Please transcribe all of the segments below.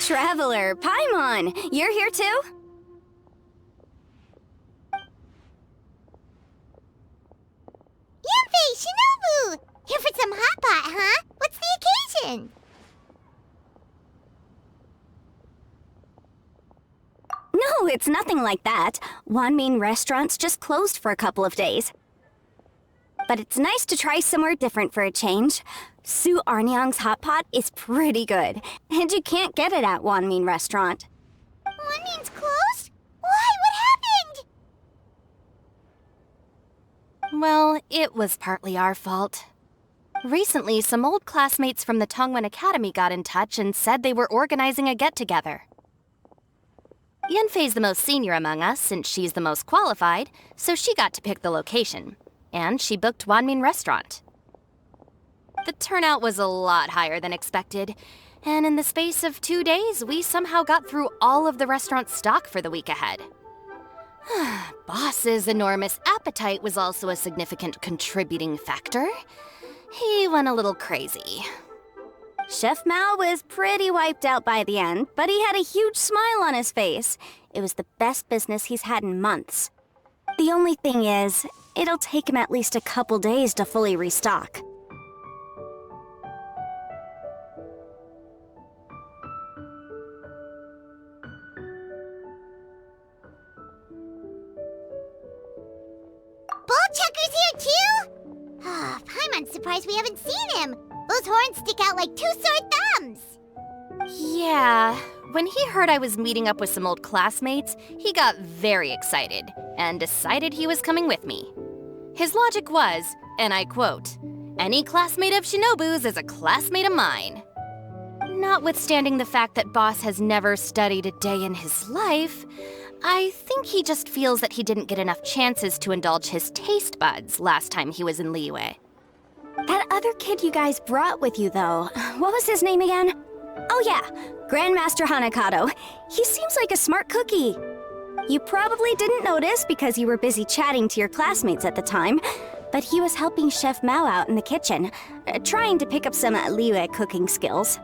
Traveler, Paimon, you're here too? Yanfei, Shinobu! Here for some hot pot, huh? What's the occasion? No, it's nothing like that. Wanmin restaurant's just closed for a couple of days. But it's nice to try somewhere different for a change. Su Arnyang's hot pot is pretty good, and you can't get it at Wanmin restaurant. Wanmin's closed? Why? What happened? Well, it was partly our fault. Recently, some old classmates from the Tongwen Academy got in touch and said they were organizing a get-together. Yanfei's the most senior among us, since she's the most qualified, so she got to pick the location. And she booked Wanmin Restaurant. The turnout was a lot higher than expected, and in the space of 2 days, we somehow got through all of the restaurant's stock for the week ahead. Boss's enormous appetite was also a significant contributing factor. He went a little crazy. Chef Mao was pretty wiped out by the end, but he had a huge smile on his face. It was the best business he's had in months. The only thing is, it'll take him at least a couple days to fully restock. Bullchucker's here too? Ah, Paimon's surprised we haven't seen him. Those horns stick out like 2 sore thumbs. Yeah, when he heard I was meeting up with some old classmates, he got very excited and decided he was coming with me. His logic was, and I quote, "Any classmate of Shinobu's is a classmate of mine." Notwithstanding the fact that Boss has never studied a day in his life, I think he just feels that he didn't get enough chances to indulge his taste buds last time he was in Liyue. That other kid you guys brought with you, though, what was his name again? Oh yeah, Grandmaster Hanakato. He seems like a smart cookie. You probably didn't notice because you were busy chatting to your classmates at the time, but he was helping Chef Mao out in the kitchen, trying to pick up some Liyue cooking skills.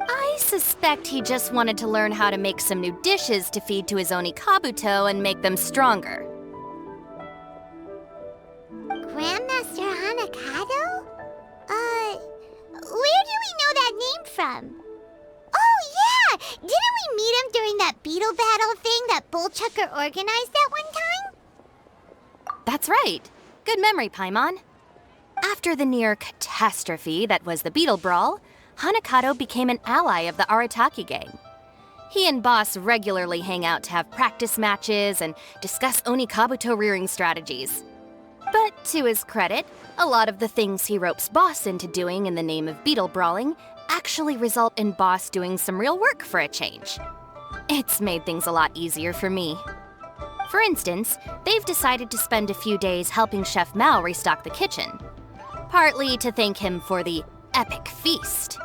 I suspect he just wanted to learn how to make some new dishes to feed to his Onikabuto and make them stronger. Grandmaster Hanakato? Where do we know that name from? Oh, yeah! Didn't we meet him during that Beetle battle thing that Bullchucker organized at one time? That's right. Good memory, Paimon. After the near catastrophe that was the Beetle Brawl, Hanakato became an ally of the Arataki gang. He and Boss regularly hang out to have practice matches and discuss Onikabuto rearing strategies. But to his credit, a lot of the things he ropes Boss into doing in the name of Beetle Brawling actually result in Boss doing some real work for a change. It's made things a lot easier for me. For instance, they've decided to spend a few days helping Chef Mao restock the kitchen. Partly to thank him for the epic feast.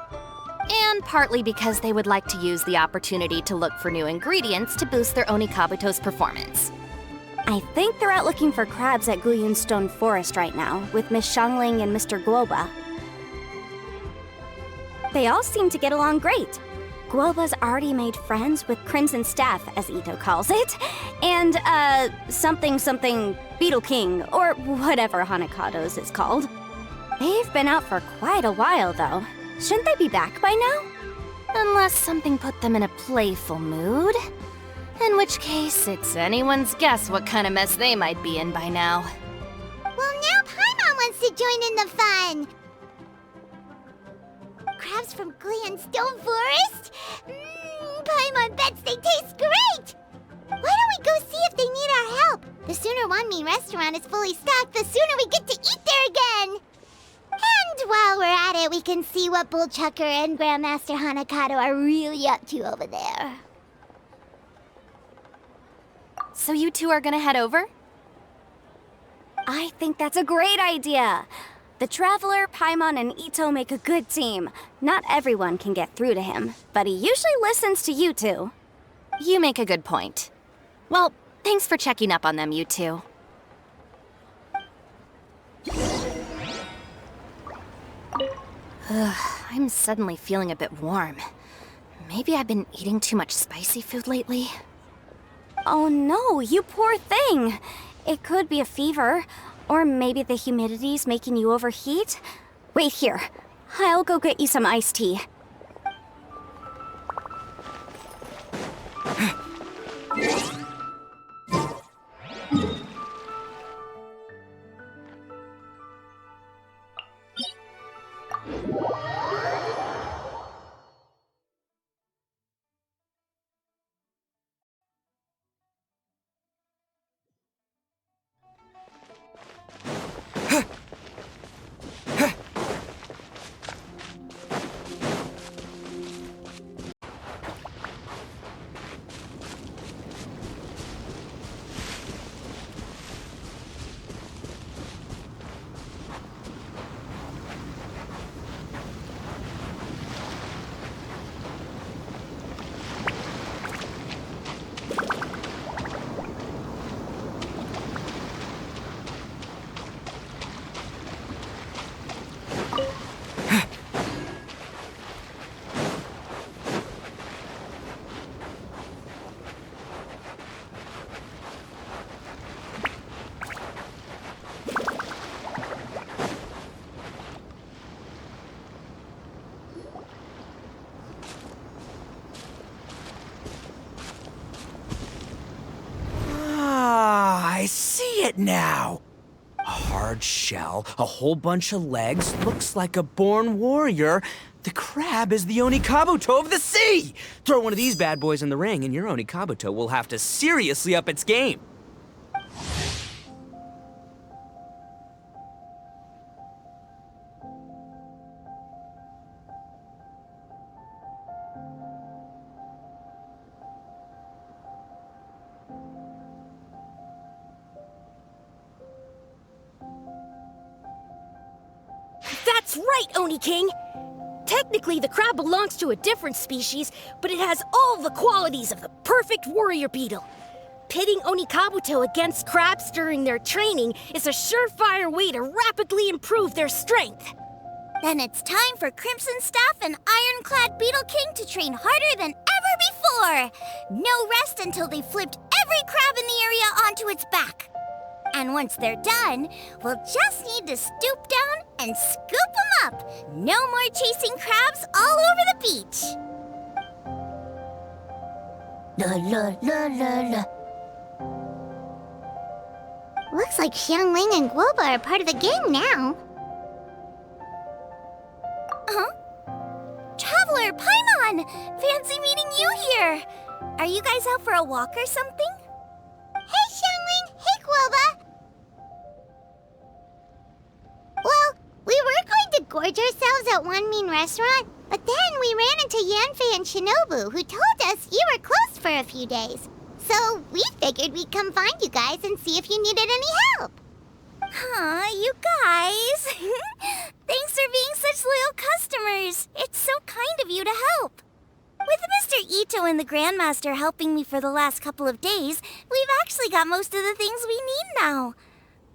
And partly because they would like to use the opportunity to look for new ingredients to boost their Onikabuto's performance. I think they're out looking for crabs at Guyun Stone Forest right now, with Miss Shangling and Mr. Guoba. They all seem to get along great. Guoba's already made friends with Crimson Staff, as Ito calls it, and, something Beetle King, or whatever Hanakato's is called. They've been out for quite a while, though. Shouldn't they be back by now? Unless something put them in a playful mood. In which case, it's anyone's guess what kind of mess they might be in by now. Well, now Paimon wants to join in the fun! Crabs from Guyun Stone Forest? Paimon bets they taste great! Why don't we go see if they need our help? The sooner Wanmin restaurant is fully stocked, the sooner we get to eat there again! And while we're at it, we can see what Bullchucker and Grandmaster Hanakato are really up to over there. So you two are gonna head over? I think that's a great idea. The Traveler, Paimon, and Ito make a good team. Not everyone can get through to him, but he usually listens to you two. You make a good point. Well, thanks for checking up on them, you two. I'm suddenly feeling a bit warm. Maybe I've been eating too much spicy food lately. Oh no, you poor thing. It could be a fever, or maybe the humidity's making you overheat. Wait here. I'll go get you some iced tea. I see it now. A hard shell, a whole bunch of legs, looks like a born warrior. The crab is the Onikabuto of the sea! Throw one of these bad boys in the ring and your Onikabuto will have to seriously up its game. That's right, Oni King! Technically, the crab belongs to a different species, but it has all the qualities of the perfect warrior beetle. Pitting Onikabuto against crabs during their training is a surefire way to rapidly improve their strength. Then it's time for Crimson Staff and Ironclad Beetle King to train harder than ever before! No rest until they've flipped every crab in the area onto its back. And once they're done, we'll just need to stoop down and scoop them up. No more chasing crabs all over the beach. La la la la la. Looks like Xiangling and Guoba are part of the gang now. Huh? Traveler, Paimon! Fancy meeting you here! Are you guys out for a walk or something? Hey, Xiangling! Hey, Guoba! Well, we were going to gorge ourselves at One Mean Restaurant, but then we ran into Yanfei and Shinobu, who told us you were closed for a few days. So we figured we'd come find you guys and see if you needed any help. Aw, you guys. Thanks for being such loyal customers. It's so kind of you to help. With Mr. Ito and the Grandmaster helping me for the last couple of days, we've actually got most of the things we need now.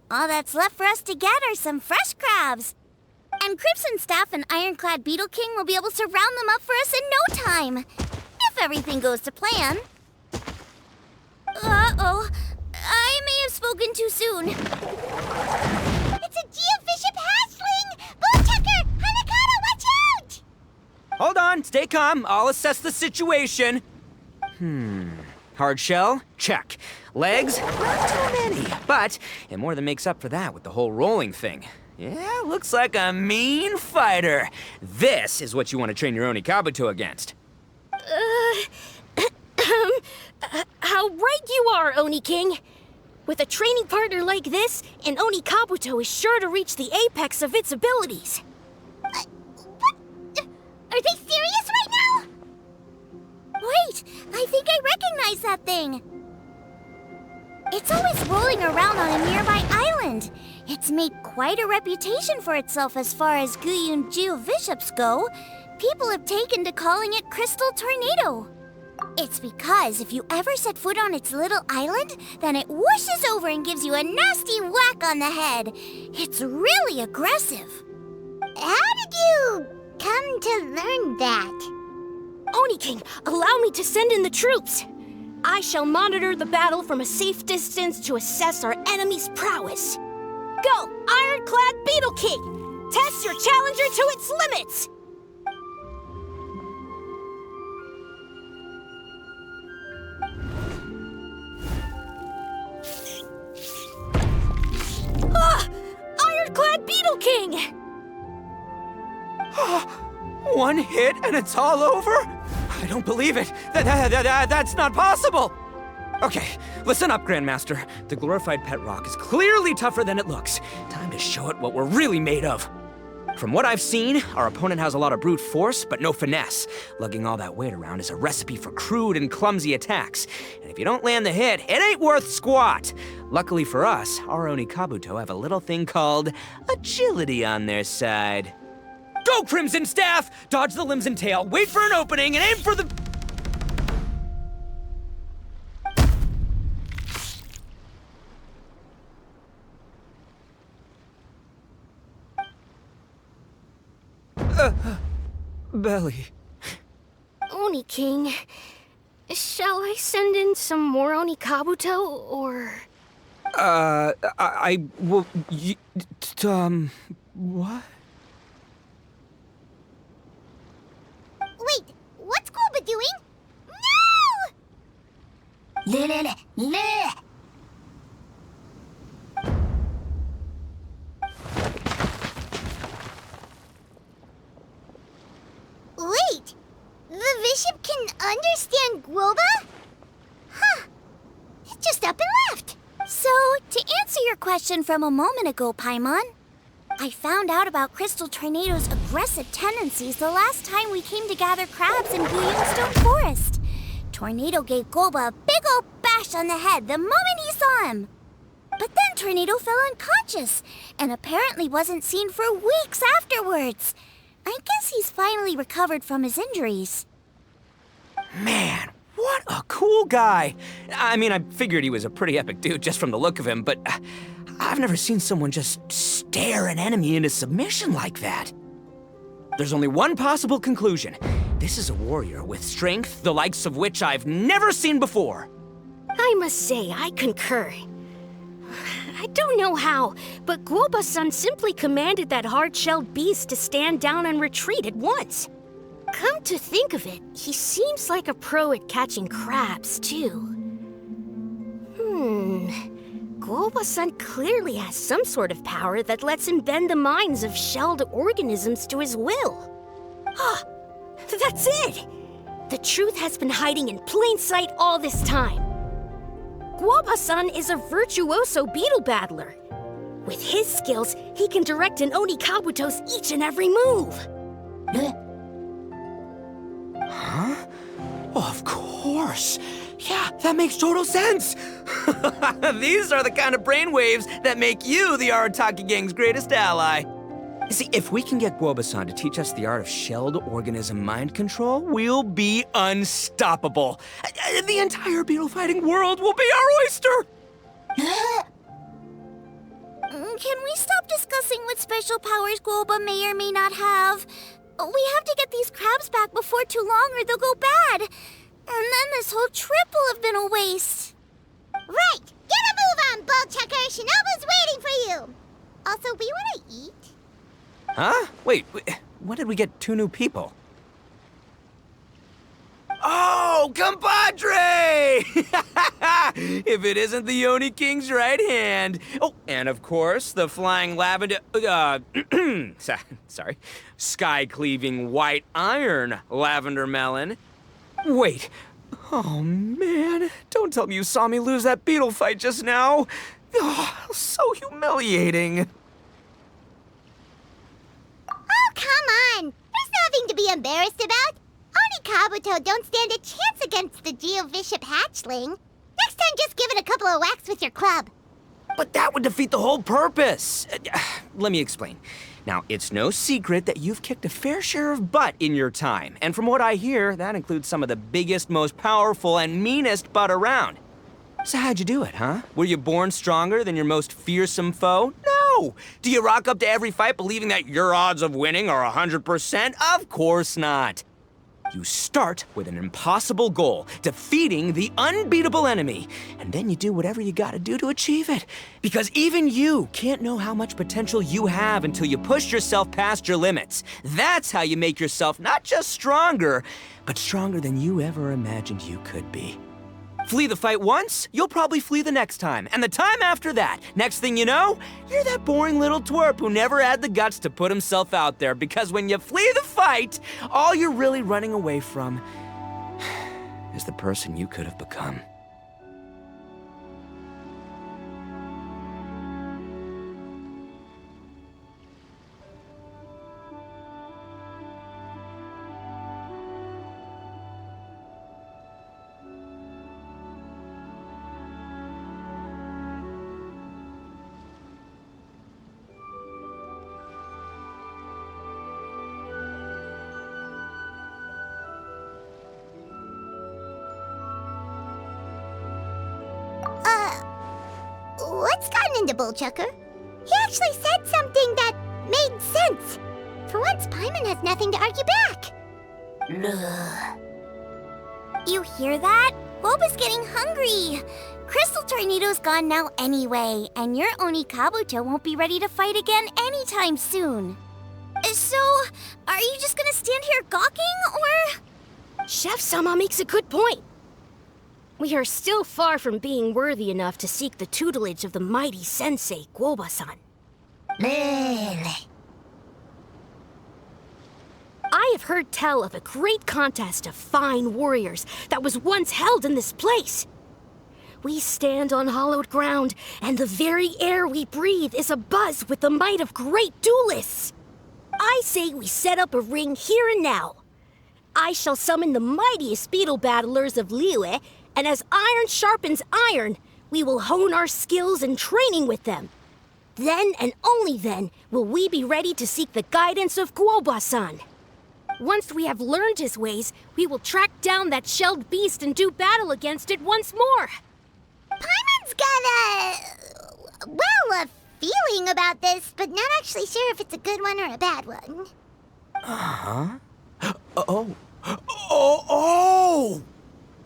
All that's left for us to get are some fresh crabs. And Crimson Staff and Ironclad Beetle King will be able to round them up for us in no time. If everything goes to plan. Uh-oh. I may have spoken too soon. It's a geobishop hatchling! Bullchucker! Hanakata, watch out! Hold on, stay calm. I'll assess the situation. Hard shell? Check. Legs? Not too many. But it more than makes up for that with the whole rolling thing. Yeah, looks like a mean fighter. This is what you want to train your Onikabuto against. How right you are, Oni King! With a training partner like this, an Onikabuto is sure to reach the apex of its abilities. What? Are they serious right now? Wait, I think I recognize that thing. It's always rolling around on a nearby island. It's made quite a reputation for itself as far as Guyun geobishops go. People have taken to calling it Crystal Tornado. It's because if you ever set foot on its little island, then it whooshes over and gives you a nasty whack on the head. It's really aggressive. How did you come to learn that? Oni King, allow me to send in the troops. I shall monitor the battle from a safe distance to assess our enemy's prowess. Go, Ironclad Beetle King! Test your challenger to its limits! Ah! Ironclad Beetle King! One hit and it's all over? I don't believe it. That's not possible. Okay, listen up, Grandmaster. The glorified pet rock is clearly tougher than it looks. Time to show it what we're really made of. From what I've seen, our opponent has a lot of brute force, but no finesse. Lugging all that weight around is a recipe for crude and clumsy attacks. And if you don't land the hit, it ain't worth squat. Luckily for us, our Oni Kabuto have a little thing called agility on their side. Go, Crimson Staff! Dodge the limbs and tail, wait for an opening, and aim for the... Belly. Oni King, shall I send in some more Oni Kabuto, or... What? Wait, what's Goba doing? No! Wait, the bishop can understand Guoba? Huh. It just up and left. So, to answer your question from a moment ago, Paimon, I found out about Crystal Tornado's aggressive tendencies the last time we came to gather crabs in Stone Forest. Tornado gave Goba a big old bash on the head the moment he saw him. But then Tornado fell unconscious and apparently wasn't seen for weeks afterwards. I guess he's finally recovered from his injuries. Man, what a cool guy. I mean, I figured he was a pretty epic dude just from the look of him, but I've never seen someone just stare an enemy into submission like that. There's only one possible conclusion. This is a warrior with strength, the likes of which I've never seen before. I must say, I concur. I don't know how, but Guoba-san simply commanded that hard-shelled beast to stand down and retreat at once. Come to think of it, he seems like a pro at catching crabs, too. Guoba-san clearly has some sort of power that lets him bend the minds of shelled organisms to his will. Ah, that's it! The truth has been hiding in plain sight all this time. Guoba-san is a virtuoso beetle battler. With his skills, he can direct an Oni Kabuto's each and every move. Huh? Oh, of course. Yeah, that makes total sense. These are the kind of brainwaves that make you the Arataki gang's greatest ally. See, if we can get Guoba-san to teach us the art of shelled organism mind control, we'll be unstoppable. The entire beetle fighting world will be our oyster. Can we stop discussing what special powers Guoba may or may not have? We have to get these crabs back before too long or they'll go bad. And then this whole trip will have been a waste. Right! Get a move on, Bullchucker! Shinobu's waiting for you! Also, we want to eat? Huh? Wait, when did we get 2 new people? Oh, compadre! If it isn't the Oni King's right hand. Oh, and of course, the flying lavender, sorry, sky-cleaving white iron lavender melon. Wait, oh man, don't tell me you saw me lose that beetle fight just now. Oh, so humiliating. Oh, come on! There's nothing to be embarrassed about. Oni Kabuto don't stand a chance against the Geovishap hatchling. Next time, just give it a couple of whacks with your club. But that would defeat the whole purpose. Let me explain. Now, it's no secret that you've kicked a fair share of butt in your time. And from what I hear, that includes some of the biggest, most powerful, and meanest butt around. So how'd you do it, huh? Were you born stronger than your most fearsome foe? No! Do you rock up to every fight believing that your odds of winning are 100%? Of course not. You start with an impossible goal, defeating the unbeatable enemy, and then you do whatever you gotta do to achieve it. Because even you can't know how much potential you have until you push yourself past your limits. That's how you make yourself not just stronger, but stronger than you ever imagined you could be. Flee the fight once, you'll probably flee the next time, and the time after that. Next thing you know, you're that boring little twerp who never had the guts to put himself out there, because when you flee the fight, all you're really running away from is the person you could have become. What's gotten into Bullchucker? He actually said something that made sense. For once, Paimon has nothing to argue back. You hear that? Boba's getting hungry. Crystal Tornado's gone now anyway, and your Oni Kabuto won't be ready to fight again anytime soon. So, are you just gonna stand here gawking, or...? Chef-sama makes a good point. We are still far from being worthy enough to seek the tutelage of the mighty sensei, Guoba-san. I have heard tell of a great contest of fine warriors that was once held in this place. We stand on hallowed ground, and the very air we breathe is abuzz with the might of great duelists. I say we set up a ring here and now. I shall summon the mightiest beetle battlers of Liyue, and as iron sharpens iron, we will hone our skills and training with them. Then and only then will we be ready to seek the guidance of Guoba-san. Once we have learned his ways, we will track down that shelled beast and do battle against it once more. Paimon's got a feeling about this, but not actually sure if it's a good one or a bad one.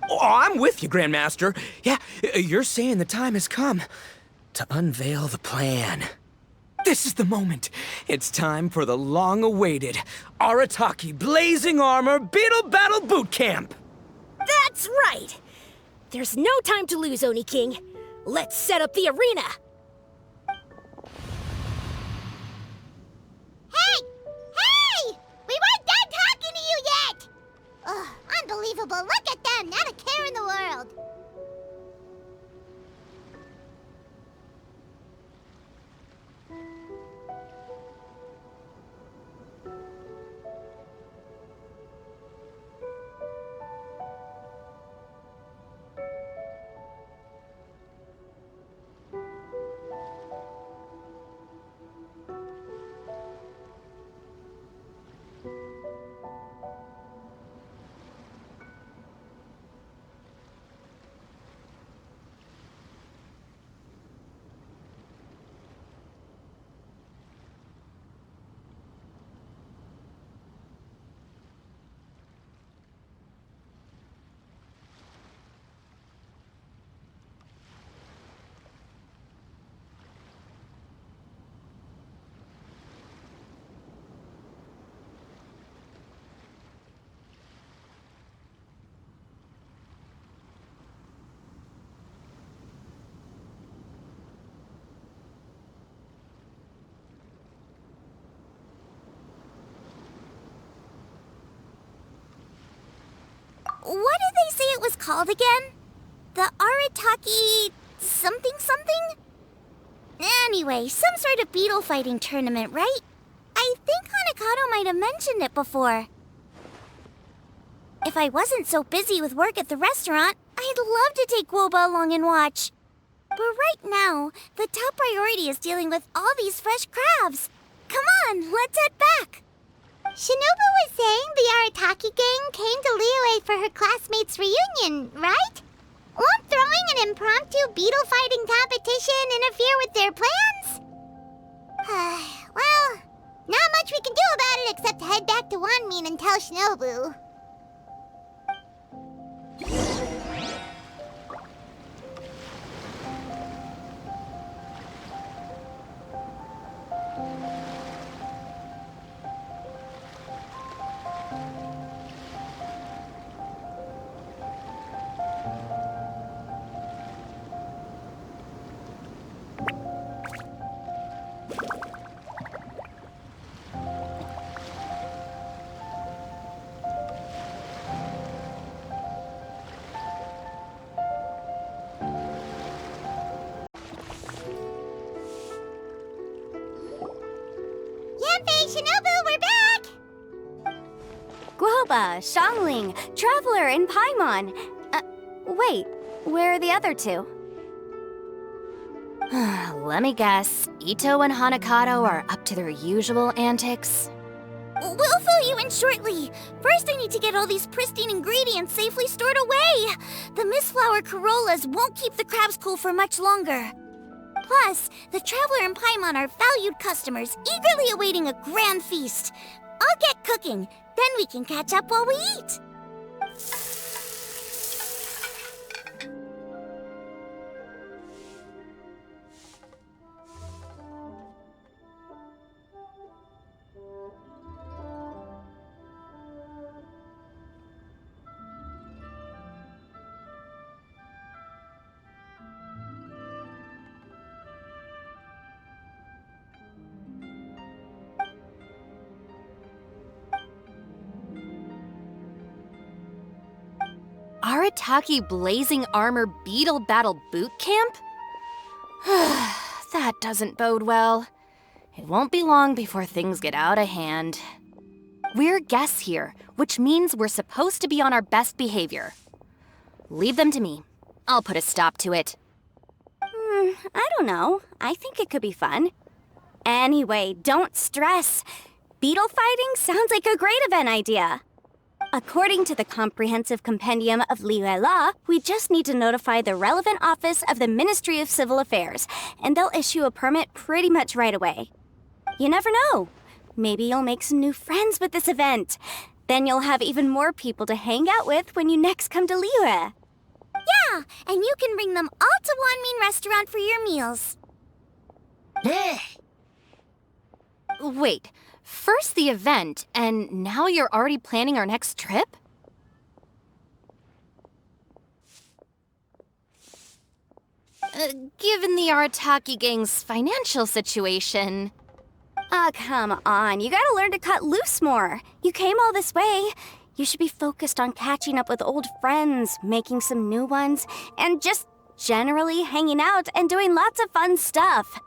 Oh, I'm with you, Grandmaster. Yeah, you're saying the time has come to unveil the plan. This is the moment. It's time for the long-awaited Arataki Blazing Armor Beetle Battle Boot Camp. That's right! There's no time to lose, Oni King. Let's set up the arena. Hey! We weren't done talking to you yet! Ugh, unbelievable. Look at them. Not a care in the world. What did they say it was called again? The Arataki something? Anyway, some sort of beetle fighting tournament, right? I think Hanakato might have mentioned it before. If I wasn't so busy with work at the restaurant, I'd love to take Guoba along and watch. But right now, the top priority is dealing with all these fresh crabs. Come on, let's head back. Shinobu was saying the Arataki gang came to Liyue for her classmates' reunion, right? Won't throwing an impromptu beetle fighting competition interfere with their plans? Well, not much we can do about it except head back to Wanmin and tell Shinobu. Shinobu, we're back! Guoba, Xiangling, Traveler, and Paimon. Wait, where are the other two? Let me guess. Ito and Hanakato are up to their usual antics. We'll fill you in shortly. First, I need to get all these pristine ingredients safely stored away. The mistflower corollas won't keep the crabs cool for much longer. Plus, the Traveler and Paimon are valued customers, eagerly awaiting a grand feast. I'll get cooking, then we can catch up while we eat. Arataki Blazing Armor Beetle Battle Boot Camp? That doesn't bode well. It won't be long before things get out of hand. We're guests here, which means we're supposed to be on our best behavior. Leave them to me. I'll put a stop to it. I don't know. I think it could be fun. Anyway, don't stress. Beetle fighting sounds like a great event idea. According to the Comprehensive Compendium of Liyue Law, we just need to notify the relevant office of the Ministry of Civil Affairs, and they'll issue a permit pretty much right away. You never know. Maybe you'll make some new friends with this event. Then you'll have even more people to hang out with when you next come to Liyue. Yeah, and you can bring them all to Wanmin Restaurant for your meals. Wait, first the event, and now you're already planning our next trip? Given the Arataki gang's financial situation... Ah, come on. You gotta learn to cut loose more. You came all this way. You should be focused on catching up with old friends, making some new ones, and just generally hanging out and doing lots of fun stuff.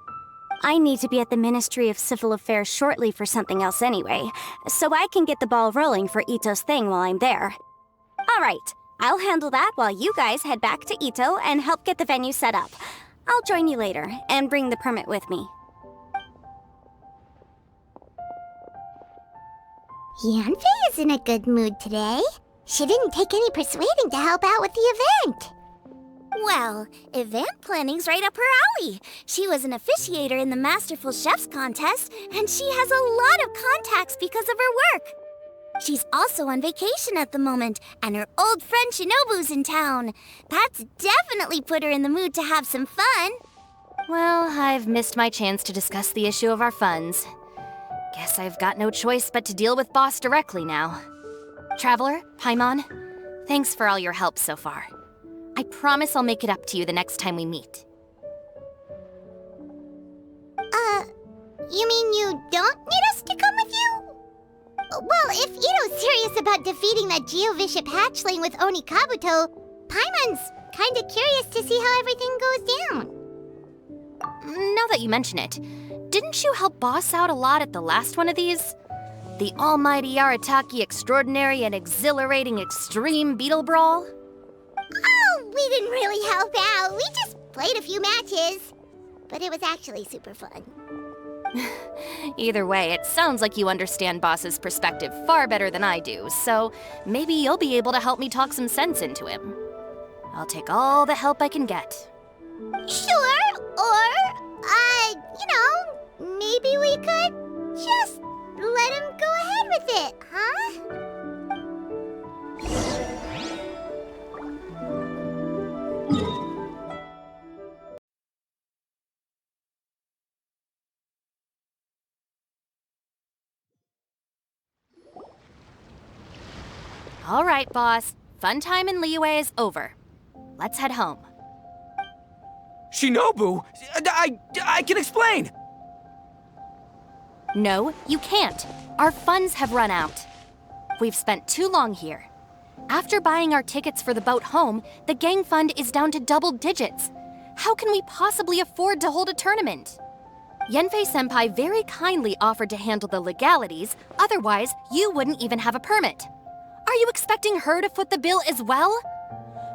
I need to be at the Ministry of Civil Affairs shortly for something else anyway, so I can get the ball rolling for Ito's thing while I'm there. All right, I'll handle that while you guys head back to Ito and help get the venue set up. I'll join you later and bring the permit with me. Yanfei is in a good mood today. She didn't take any persuading to help out with the event. Well, event planning's right up her alley. She was an officiator in the Masterful Chefs contest, and she has a lot of contacts because of her work. She's also on vacation at the moment, and her old friend Shinobu's in town. That's definitely put her in the mood to have some fun. Well, I've missed my chance to discuss the issue of our funds. Guess I've got no choice but to deal with Boss directly now. Traveler, Paimon, thanks for all your help so far. I promise I'll make it up to you the next time we meet. You mean you don't need us to come with you? Well, if Ito's serious about defeating that Geovishap hatchling with Oni Kabuto, Paimon's kinda curious to see how everything goes down. Now that you mention it, didn't you help Boss out a lot at the last one of these? The almighty Arataki extraordinary and exhilarating extreme Beetle Brawl? Oh, we didn't really help out. We just played a few matches. But it was actually super fun. Either way, it sounds like you understand Boss's perspective far better than I do, so maybe you'll be able to help me talk some sense into him. I'll take all the help I can get. Sure, or, maybe we could just let him go ahead with it, huh? All right, Boss. Fun time in Liyue is over. Let's head home. Shinobu, I can explain. No, you can't. Our funds have run out. We've spent too long here. After buying our tickets for the boat home, the gang fund is down to double digits. How can we possibly afford to hold a tournament? Yenfei-senpai very kindly offered to handle the legalities, otherwise you wouldn't even have a permit. Are you expecting her to foot the bill as well?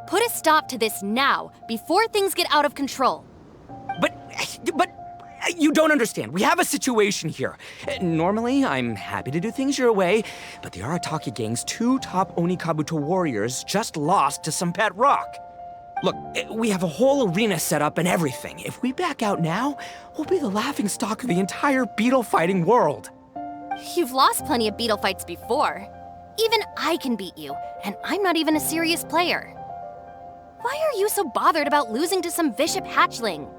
Put a stop to this now, before things get out of control. But you don't understand. We have a situation here. Normally, I'm happy to do things your way, but the Arataki gang's 2 top Onikabuto warriors just lost to some pet rock. Look, we have a whole arena set up and everything. If we back out now, we'll be the laughingstock of the entire beetle fighting world. You've lost plenty of beetle fights before. Even I can beat you, and I'm not even a serious player. Why are you so bothered about losing to some bishop hatchling?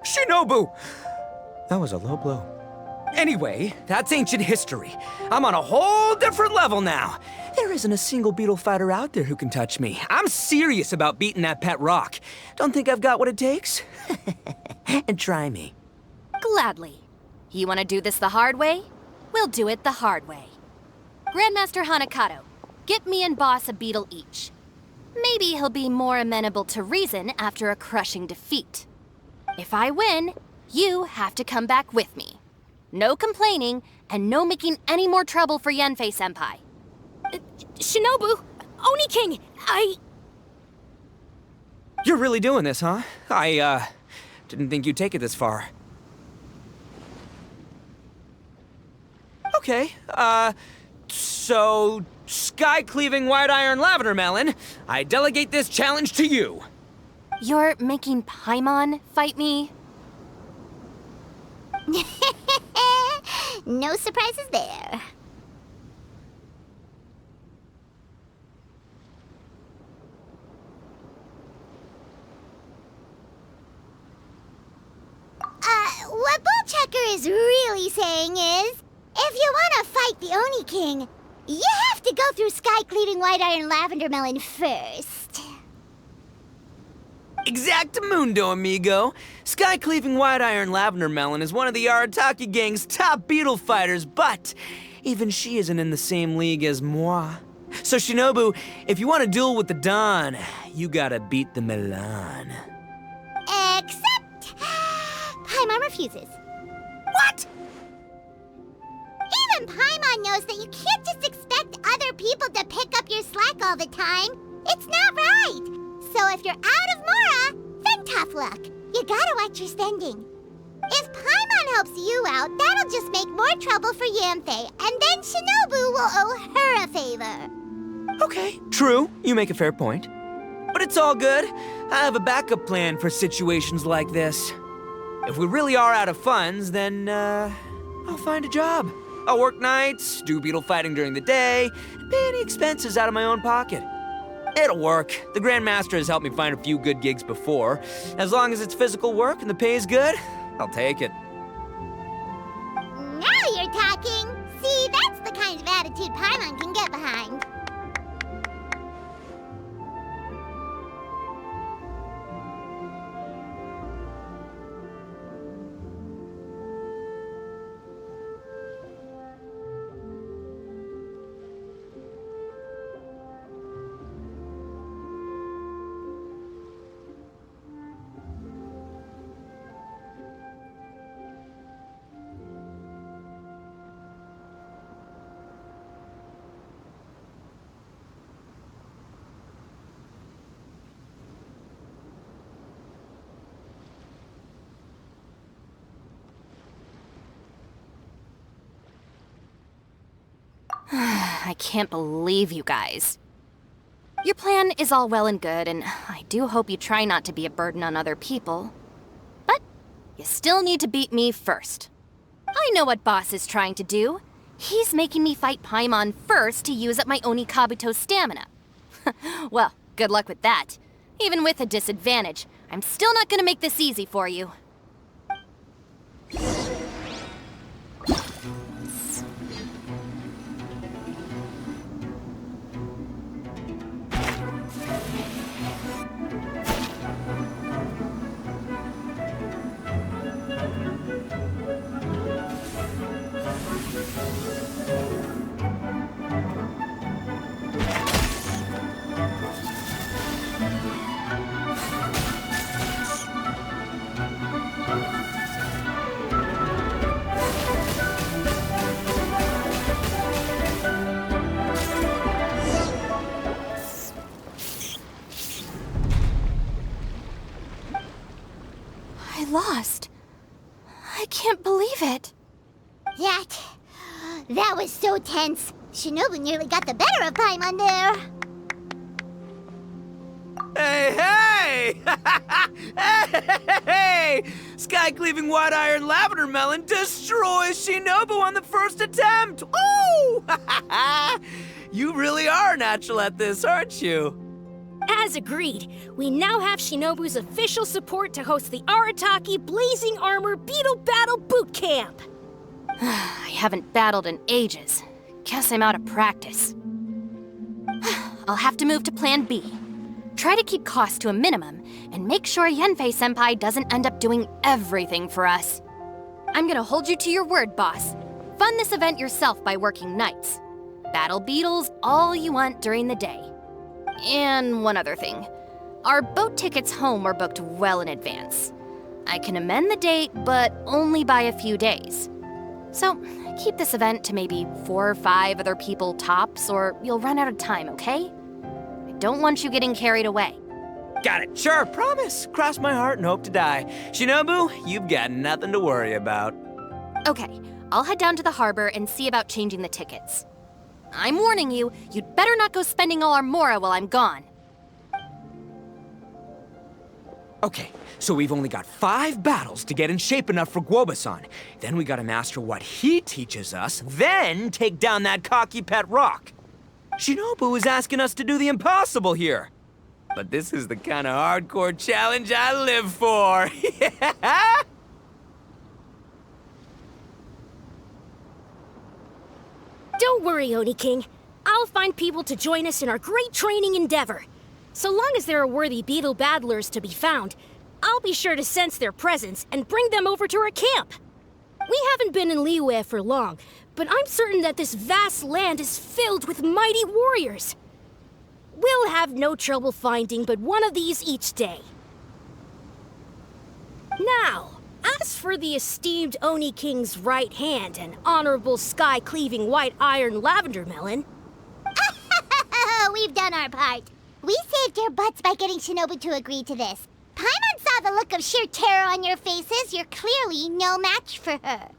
Shinobu! That was a low blow. Anyway, that's ancient history. I'm on a whole different level now. There isn't a single beetle fighter out there who can touch me. I'm serious about beating that pet rock. Don't think I've got what it takes? And try me. Gladly. You want to do this the hard way? We'll do it the hard way. Grandmaster Hanakato, get me and Boss a beetle each. Maybe he'll be more amenable to reason after a crushing defeat. If I win, you have to come back with me. No complaining, and no making any more trouble for Yenfei-senpai. Shinobu, Oni King, You're really doing this, huh? I didn't think you'd take it this far. Okay, so sky-cleaving white iron lavender melon, I delegate this challenge to you. You're making Paimon fight me? No surprises there. What Bullchecker is really saying is, if you want to fight the Oni King, you have to go through sky-cleaving white iron lavender melon first. Exactamundo, amigo. Sky-cleaving white iron lavender melon is one of the Arataki gang's top beetle fighters, but even she isn't in the same league as moi. So Shinobu, if you want to duel with the Don, you gotta beat the Milan. Except... Paimon refuses. What? Even Paimon knows that you can't just expect other people to pick up your slack all the time. It's not right. So if you're out of Mora, then tough luck. You gotta watch your spending. If Paimon helps you out, that'll just make more trouble for Yanfei, and then Shinobu will owe her a favor. Okay, true. You make a fair point. But it's all good. I have a backup plan for situations like this. If we really are out of funds, then, I'll find a job. I'll work nights, do beetle fighting during the day, and pay any expenses out of my own pocket. It'll work. The Grandmaster has helped me find a few good gigs before. As long as it's physical work and the pay is good, I'll take it. Now you're talking. See, that's the kind of attitude Paimon can get behind. I can't believe you guys. Your plan is all well and good, and I do hope you try not to be a burden on other people. But you still need to beat me first. I know what Boss is trying to do. He's making me fight Paimon first to use up my Oni Kabuto stamina. Well, good luck with that. Even with a disadvantage, I'm still not gonna make this easy for you. That was so tense. Shinobu nearly got the better of Paimon there. Hey, hey! Hey! Sky-cleaving white iron lavender melon destroys Shinobu on the first attempt! Ooh! You really are natural at this, aren't you? As agreed, we now have Shinobu's official support to host the Arataki Blazing Armor Beetle Battle Boot Camp. I haven't battled in ages. Guess I'm out of practice. I'll have to move to Plan B. Try to keep costs to a minimum, and make sure Yenfei-senpai doesn't end up doing everything for us. I'm gonna hold you to your word, boss. Fund this event yourself by working nights. Battle beetles all you want during the day. And one other thing. Our boat tickets home were booked well in advance. I can amend the date, but only by a few days. So, keep this event to maybe 4 or 5 other people tops, or you'll run out of time, okay? I don't want you getting carried away. Got it. Sure, promise. Cross my heart and hope to die. Shinobu, you've got nothing to worry about. Okay, I'll head down to the harbor and see about changing the tickets. I'm warning you, you'd better not go spending all our mora while I'm gone. Okay, so we've only got 5 battles to get in shape enough for Guoba-san. Then we gotta master what he teaches us, then take down that cocky pet rock. Shinobu is asking us to do the impossible here. But this is the kind of hardcore challenge I live for. Yeah! Don't worry, Oni King. I'll find people to join us in our great training endeavor. So long as there are worthy beetle battlers to be found, I'll be sure to sense their presence and bring them over to our camp. We haven't been in Liyue for long, but I'm certain that this vast land is filled with mighty warriors. We'll have no trouble finding but one of these each day. Now, as for the esteemed Oni King's right hand and honorable sky-cleaving white iron lavender melon... We've done our part. We saved your butts by getting Shinobu to agree to this. Paimon saw the look of sheer terror on your faces. You're clearly no match for her.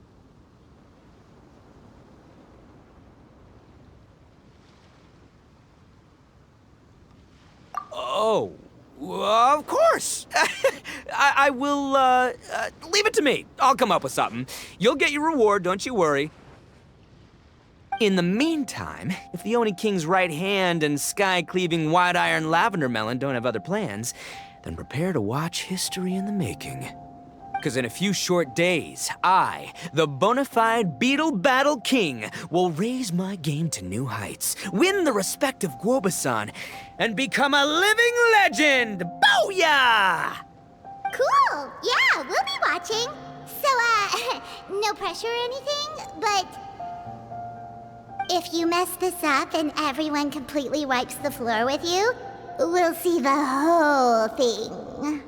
Oh, of course. I will, leave it to me. I'll come up with something. You'll get your reward, don't you worry. In the meantime, if the Oni King's right hand and sky-cleaving white iron lavender melon don't have other plans, then prepare to watch history in the making. Because in a few short days, I, the bona fide Beetle Battle King, will raise my game to new heights, win the respect of Guoba-san, and become a living legend! Booyah! Cool. Yeah, we'll be watching. So, no pressure or anything, but... if you mess this up and everyone completely wipes the floor with you, we'll see the whole thing.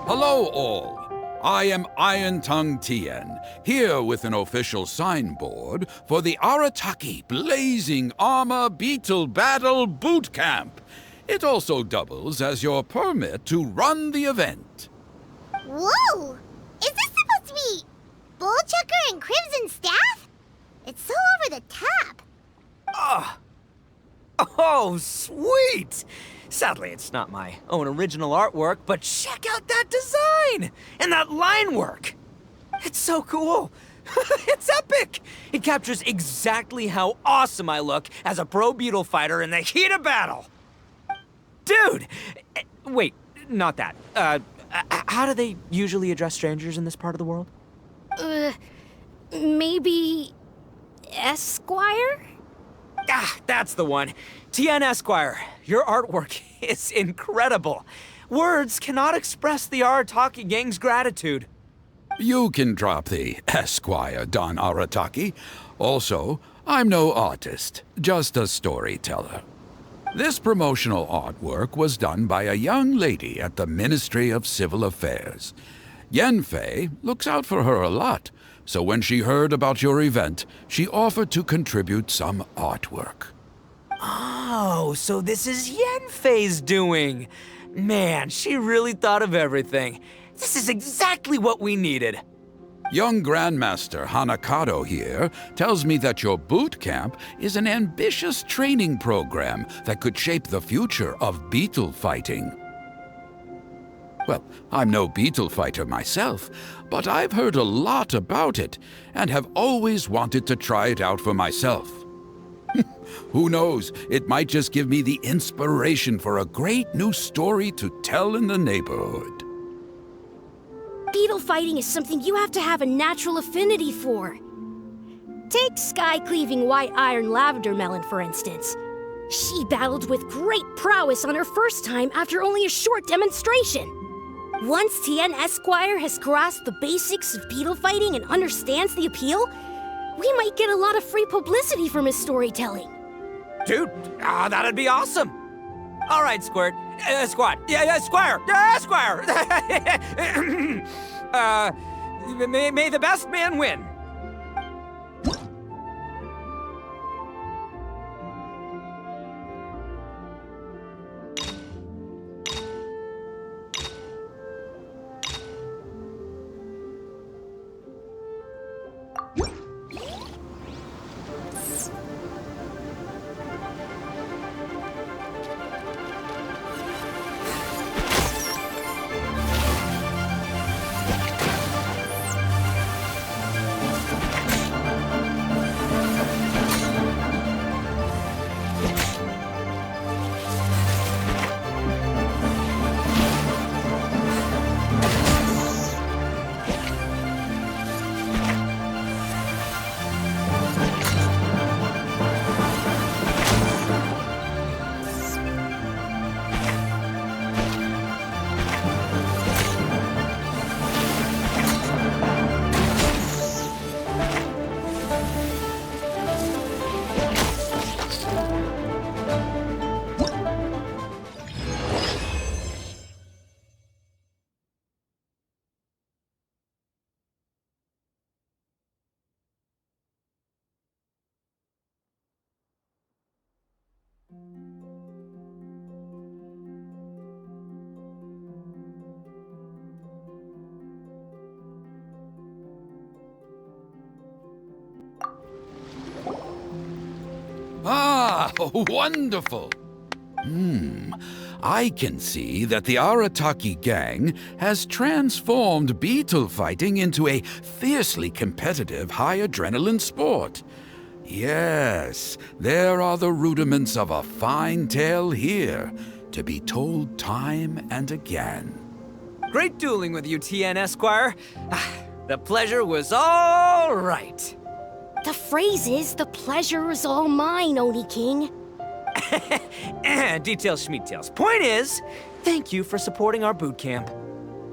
Hello all. I am Iron Tongue Tien, here with an official signboard for the Arataki Blazing Armor Beetle Battle Boot Camp. It also doubles as your permit to run the event. Whoa! Is this supposed to be Bullchucker and Crimson Staff? It's so over the top. Oh, sweet! Sadly, it's not my own original artwork, but check out that design! And that line work! It's so cool! It's epic! It captures exactly how awesome I look as a pro beetle fighter in the heat of battle! Dude! Wait, not that. How do they usually address strangers in this part of the world? Maybe... Esquire? Ah, that's the one. Tien Esquire, your artwork is incredible. Words cannot express the Arataki gang's gratitude. You can drop the Esquire, Don Arataki. Also, I'm no artist, just a storyteller. This promotional artwork was done by a young lady at the Ministry of Civil Affairs. Yenfei looks out for her a lot, so when she heard about your event, she offered to contribute some artwork. Oh, so this is Yenfei's doing. Man, she really thought of everything. This is exactly what we needed. Young Grandmaster Hanakado here tells me that your boot camp is an ambitious training program that could shape the future of beetle fighting. Well, I'm no beetle fighter myself, but I've heard a lot about it and have always wanted to try it out for myself. Who knows, it might just give me the inspiration for a great new story to tell in the neighborhood. Beetle fighting is something you have to have a natural affinity for. Take sky-cleaving white iron lavender melon, for instance. She battled with great prowess on her first time after only a short demonstration. Once Tien Esquire has grasped the basics of beetle fighting and understands the appeal, we might get a lot of free publicity from his storytelling. Dude, that'd be awesome. All right, Squirt. Squad. Yeah, Squire. Squire. May the best man win. Ah, wonderful! I can see that the Arataki gang has transformed beetle fighting into a fiercely competitive high-adrenaline sport. Yes, there are the rudiments of a fine tale here, to be told time and again. Great dueling with you, Tien Esquire. The pleasure was all right. The phrase is, the pleasure is all mine, Oni King. Details, schmeetails. Point is, thank you for supporting our boot camp.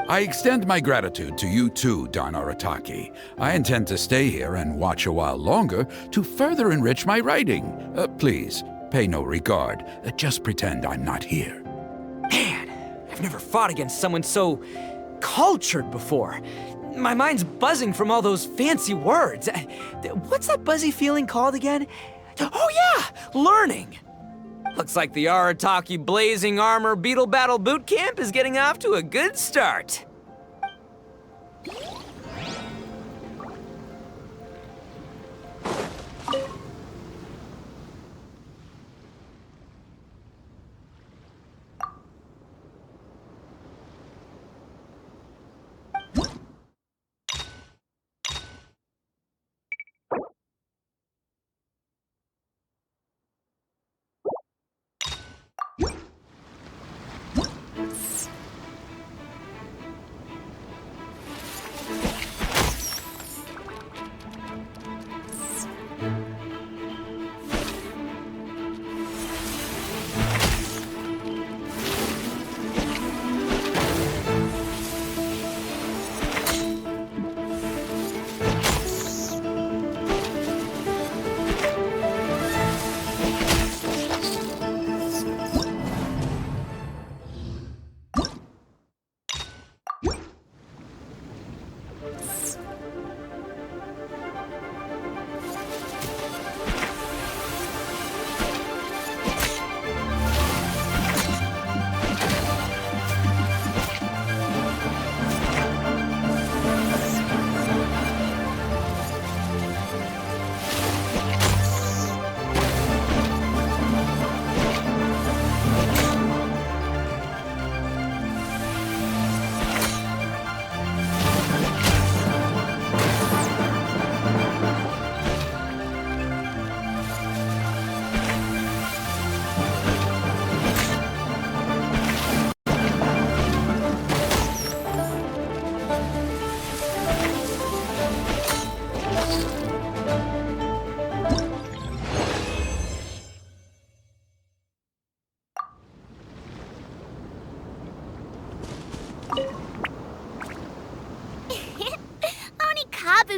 I extend my gratitude to you too, Don Arataki. I intend to stay here and watch a while longer to further enrich my writing. Please, pay no regard. Just pretend I'm not here. Man, I've never fought against someone so cultured before. My mind's buzzing from all those fancy words. What's that buzzy feeling called again? Oh yeah, learning. Looks like the Arataki Blazing Armor Beetle Battle Boot Camp is getting off to a good start.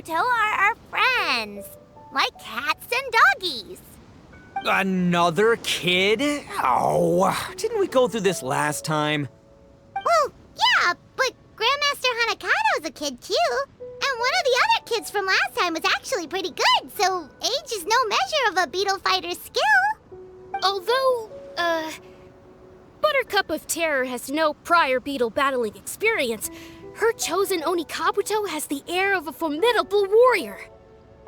Kabuto are our friends, like cats and doggies. Another kid? Oh, didn't we go through this last time? Well, yeah, but Grandmaster Hanakado's a kid too. And one of the other kids from last time was actually pretty good, so age is no measure of a beetle fighter's skill. Although, Buttercup of Terror has no prior beetle battling experience, her chosen Onikabuto has the air of a formidable warrior.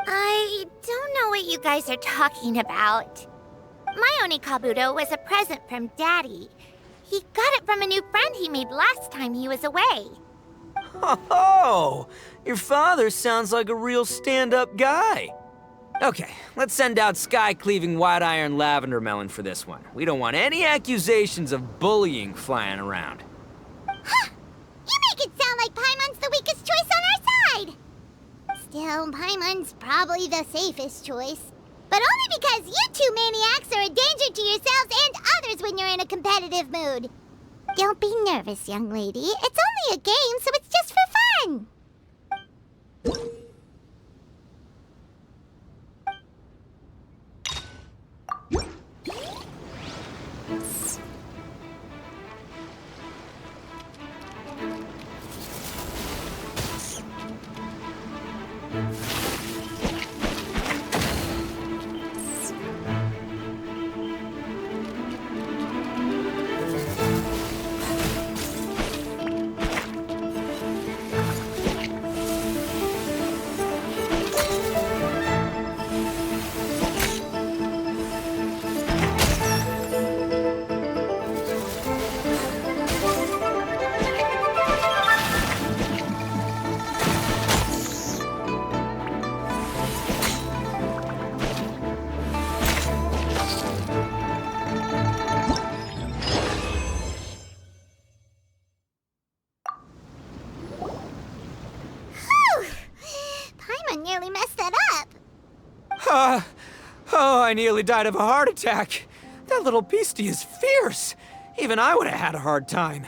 I don't know what you guys are talking about. My Onikabuto was a present from Daddy. He got it from a new friend he made last time he was away. Oh, your father sounds like a real stand-up guy. Okay, let's send out Sky-Cleaving White Iron Lavender Melon for this one. We don't want any accusations of bullying flying around. Huh! You make it sound like Paimon's the weakest choice on our side! Still, Paimon's probably the safest choice. But only because you two maniacs are a danger to yourselves and others when you're in a competitive mood. Don't be nervous, young lady. It's only a game, so it's just for fun. Nearly messed that up. Oh, I nearly died of a heart attack. That little beastie is fierce. Even I would have had a hard time.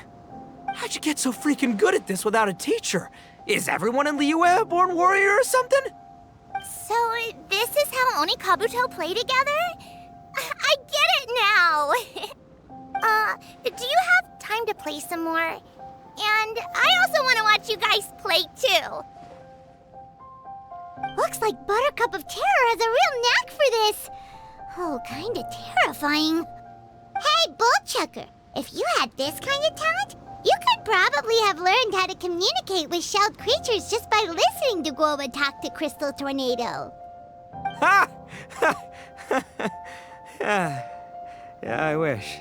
How'd you get so freaking good at this without a teacher? Is everyone in Liyue a born warrior or something? So, this is how Onikabuto play together? I get it now! Do you have time to play some more? And I also want to watch you guys play too. Looks like Buttercup of Terror has a real knack for this. Oh, kinda terrifying. Hey, Bullchucker, if you had this kind of talent, you could probably have learned how to communicate with shelled creatures just by listening to Guoba talk to Crystal Tornado. Ha! Yeah, I wish.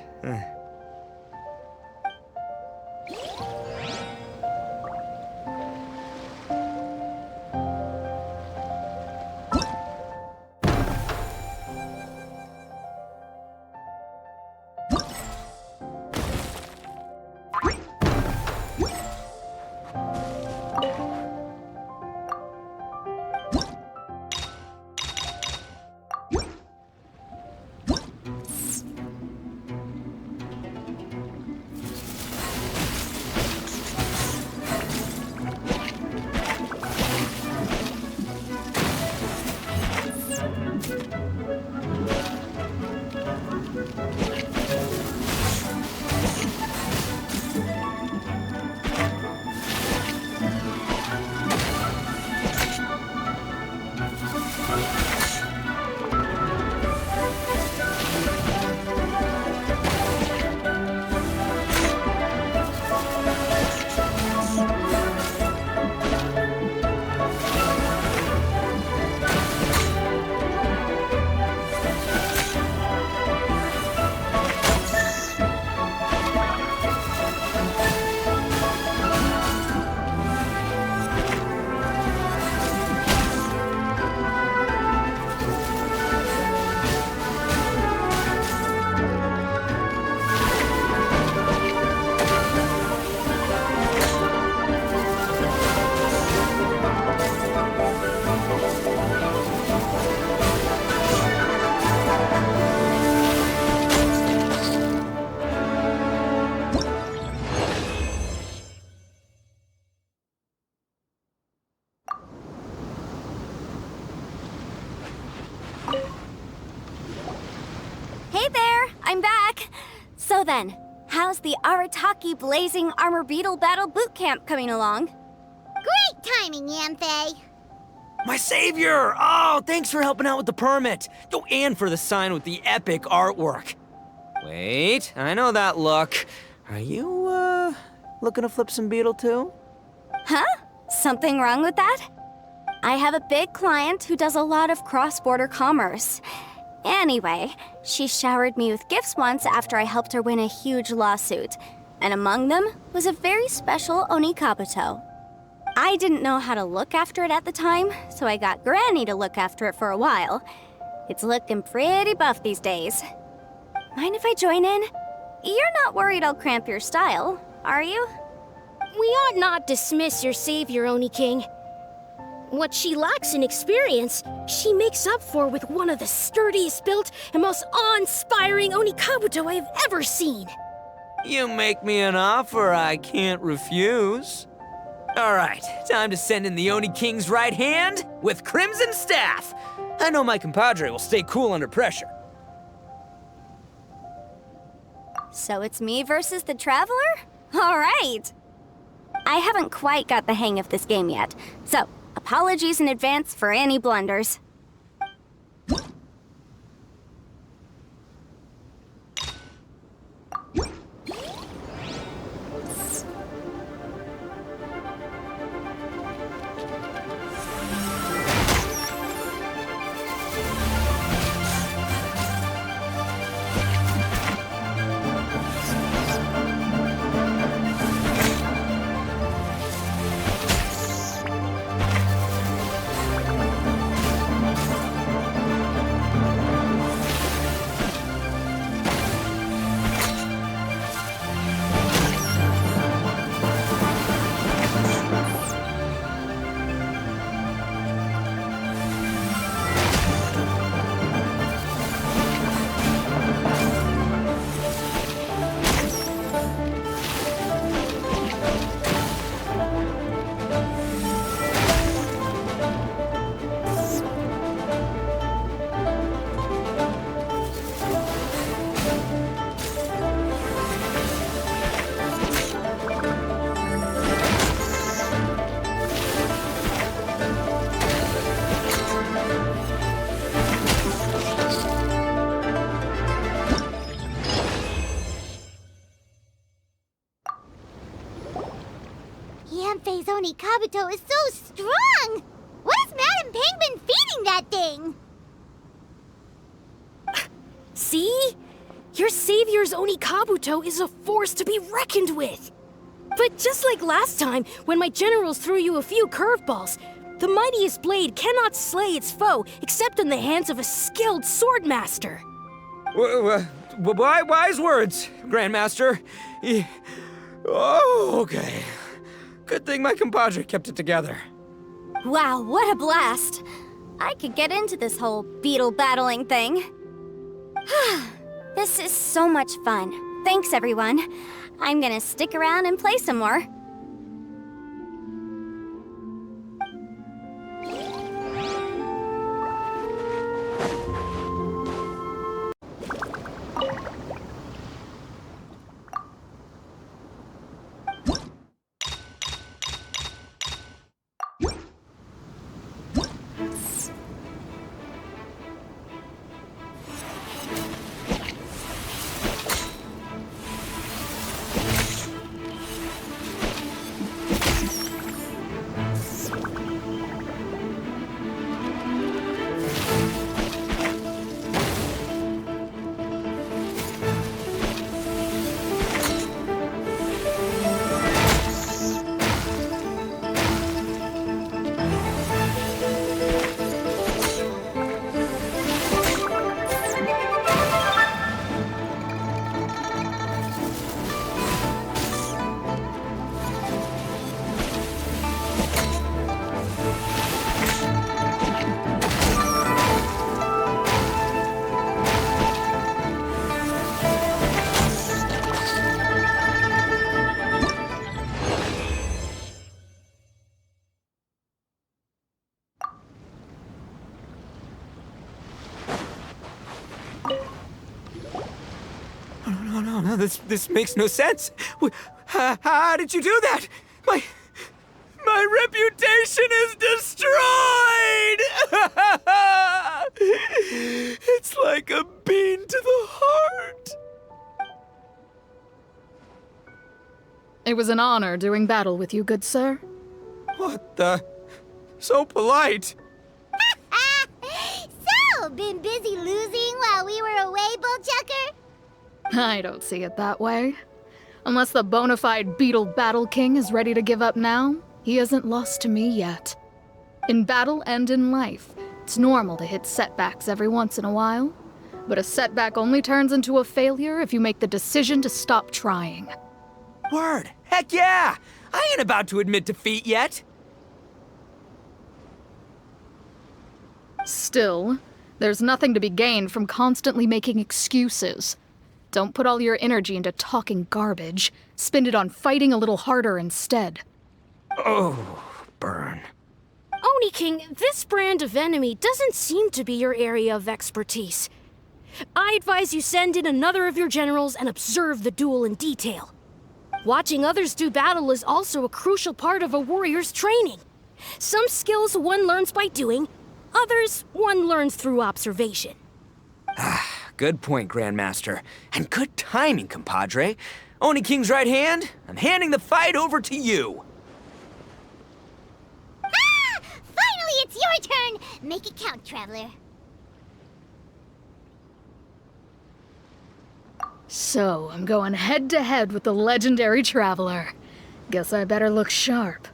I'm back. So then, how's the Arataki Blazing Armor Beetle Battle Boot Camp coming along? Great timing, Yamfei. My savior! Oh, thanks for helping out with the permit. Oh, and for the sign with the epic artwork. Wait, I know that look. Are you, looking to flip some Beetle too? Huh? Something wrong with that? I have a big client who does a lot of cross-border commerce. Anyway, she showered me with gifts once after I helped her win a huge lawsuit. And among them was a very special Oni Kabuto. I didn't know how to look after it at the time, so I got Granny to look after it for a while. It's looking pretty buff these days. Mind if I join in? You're not worried I'll cramp your style, are you? We ought not dismiss your savior, Oni King. What she lacks in experience, she makes up for with one of the sturdiest built and most awe-inspiring Oni Kabuto I have ever seen. You make me an offer I can't refuse. All right, time to send in the Oni King's right hand with Crimson Staff. I know my compadre will stay cool under pressure. So it's me versus the Traveler? All right. I haven't quite got the hang of this game yet, so apologies in advance for any blunders. Yamfei's Oni Kabuto is so strong! What is Madam Penguin feeding that thing? See? Your savior's Oni Kabuto is a force to be reckoned with. But just like last time, when my generals threw you a few curveballs, the mightiest blade cannot slay its foe except in the hands of a skilled swordmaster. Wise words, Grandmaster. Oh, okay. Good thing my compadre kept it together. Wow, what a blast! I could get into this whole beetle battling thing. This is so much fun. Thanks, everyone. I'm gonna stick around and play some more. This makes no sense. How did you do that? My reputation is destroyed! It's like a bean to the heart. It was an honor doing battle with you, good sir. What the? So polite. So, been busy losing while we were away, Bullchucker? I don't see it that way. Unless the bona fide Beetle Battle King is ready to give up now, he hasn't lost to me yet. In battle and in life, it's normal to hit setbacks every once in a while. But a setback only turns into a failure if you make the decision to stop trying. Word. Heck yeah! I ain't about to admit defeat yet. Still, there's nothing to be gained from constantly making excuses. Don't put all your energy into talking garbage. Spend it on fighting a little harder instead. Oh, burn. Oni King, this brand of enemy doesn't seem to be your area of expertise. I advise you send in another of your generals and observe the duel in detail. Watching others do battle is also a crucial part of a warrior's training. Some skills one learns by doing, others one learns through observation. Good point, Grandmaster. And good timing, compadre. Oni King's right hand, I'm handing the fight over to you. Ah! Finally, it's your turn! Make it count, Traveler. So, I'm going head to head with the legendary Traveler. Guess I better look sharp.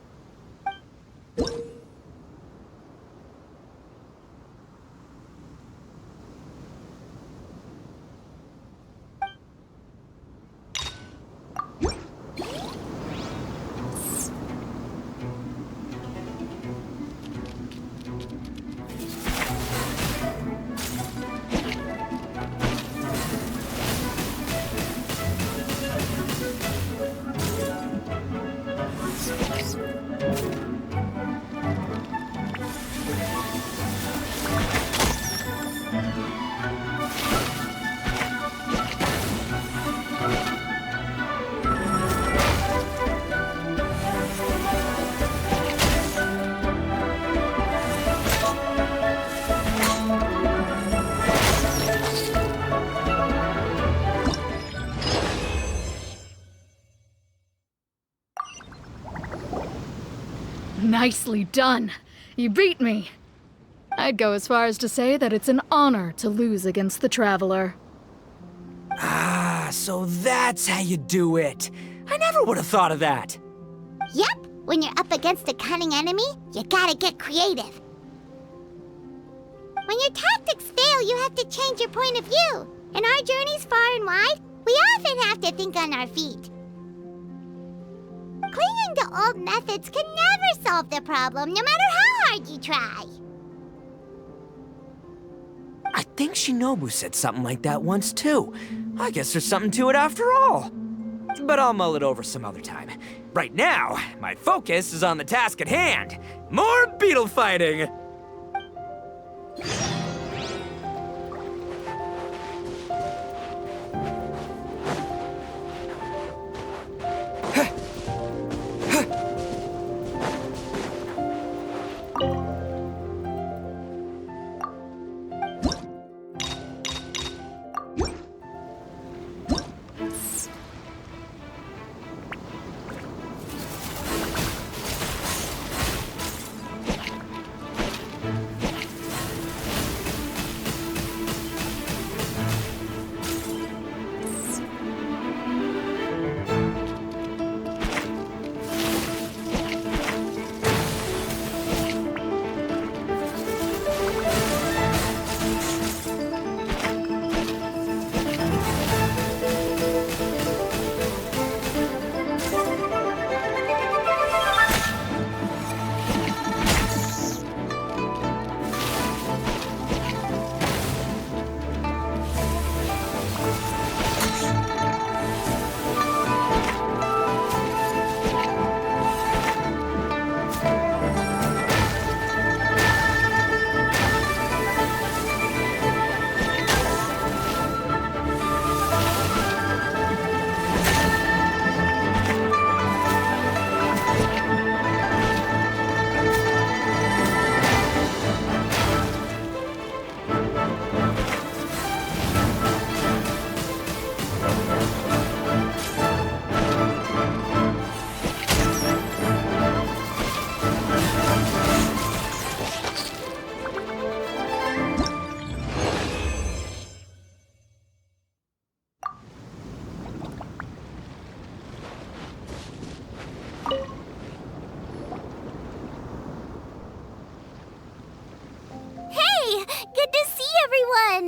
Nicely done. You beat me. I'd go as far as to say that it's an honor to lose against the Traveler. Ah, so that's how you do it. I never would have thought of that. Yep, when you're up against a cunning enemy, you gotta get creative. When your tactics fail, you have to change your point of view. In our journeys far and wide, we often have to think on our feet. Clinging to old methods can never solve the problem, no matter how hard you try. I think Shinobu said something like that once, too. I guess there's something to it after all. But I'll mull it over some other time. Right now, my focus is on the task at hand. More beetle fighting!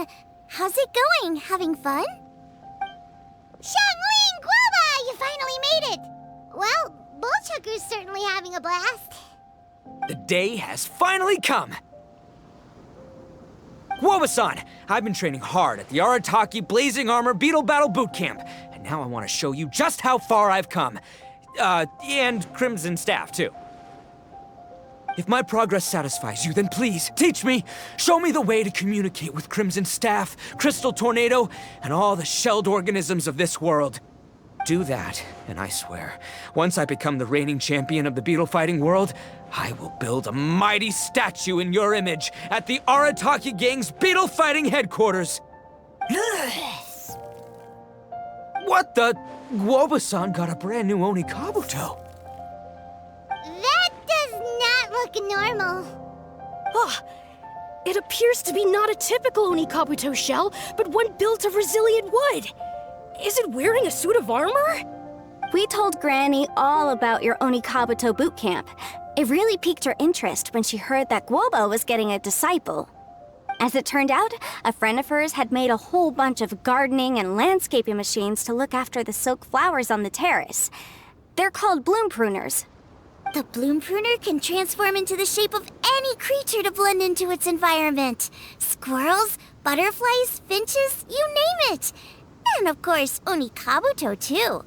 then, how's it going? Having fun? Xiangling Guoba! You finally made it! Well, Bullchucker's certainly having a blast. The day has finally come! Guoba-san, I've been training hard at the Arataki Blazing Armor Beetle Battle Boot Camp, and now I want to show you just how far I've come. And Crimson Staff, too. If my progress satisfies you, then please, teach me! Show me the way to communicate with Crimson Staff, Crystal Tornado, and all the shelled organisms of this world. Do that, and I swear, once I become the reigning champion of the beetle fighting world, I will build a mighty statue in your image at the Arataki Gang's beetle fighting headquarters. What the? Guoba-san got a brand new Oni Kabuto. That does not look normal. Oh, it appears to be not a typical Onikabuto shell, but one built of resilient wood. Is it wearing a suit of armor? We told Granny all about your Onikabuto boot camp. It really piqued her interest when she heard that Guoba was getting a disciple. As it turned out, a friend of hers had made a whole bunch of gardening and landscaping machines to look after the silk flowers on the terrace. They're called bloom pruners. The bloom pruner can transform into the shape of any creature to blend into its environment. Squirrels, butterflies, finches, you name it. And of course, Onikabuto too.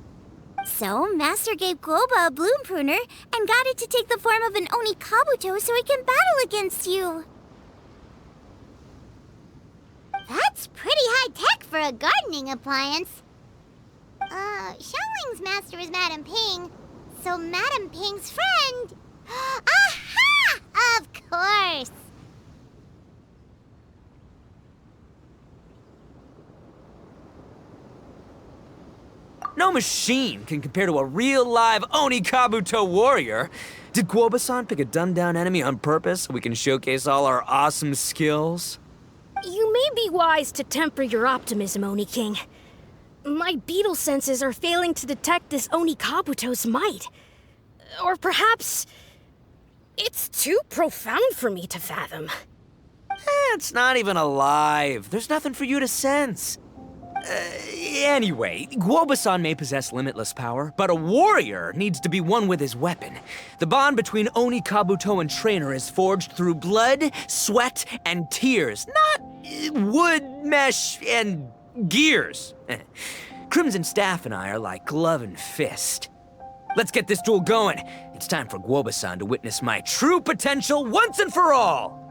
So, Master gave Guoba a bloom pruner and got it to take the form of an Onikabuto so it can battle against you. That's pretty high-tech for a gardening appliance. Xiangling's master is Madame Ping, so Madame Ping's friend... Aha! Of course! No machine can compare to a real live Oni Kabuto warrior. Did Guoba-san pick a dumbed-down enemy on purpose so we can showcase all our awesome skills? You may be wise to temper your optimism, Oni King. My beetle senses are failing to detect this Onikabuto's might. Or perhaps... it's too profound for me to fathom. It's not even alive. There's nothing for you to sense. Anyway, Guoba-san may possess limitless power, but a warrior needs to be one with his weapon. The bond between Oni Kabuto and trainer is forged through blood, sweat, and tears, not wood, mesh, and gears. Crimson Staff and I are like glove and fist. Let's get this duel going. It's time for Guoba-san to witness my true potential once and for all.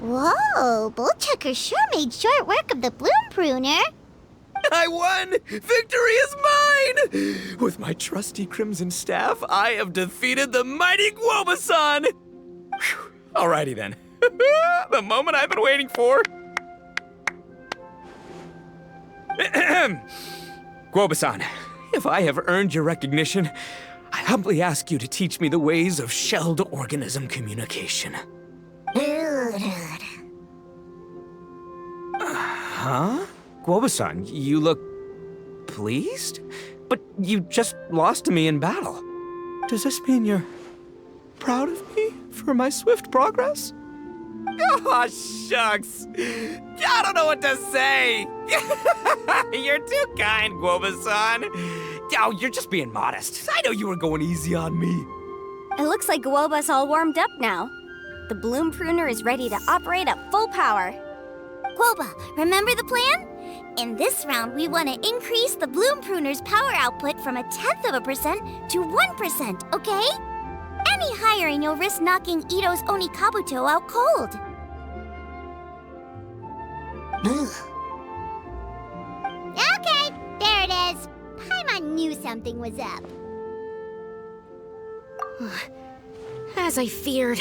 Whoa, Bullchucker sure made short work of the bloom pruner. I won! Victory is mine! With my trusty Crimson Staff, I have defeated the mighty Guoba-san! Alrighty then. The moment I've been waiting for. Guoba-san, if I have earned your recognition, I humbly ask you to teach me the ways of shelled organism communication. Huh? Guoba-san, you look pleased? But you just lost to me in battle. Does this mean you're proud of me for my swift progress? Oh, shucks. I don't know what to say. You're too kind, Guoba-san. Oh, you're just being modest. I know you were going easy on me. It looks like Guoba's all warmed up now. The bloom pruner is ready to operate at full power. Guoba, remember the plan? In this round, we want to increase the bloom pruner's power output from 0.1% to 1%, okay? Any higher and you'll risk knocking Ito's Onikabuto out cold. Okay, there it is. Paimon knew something was up. As I feared,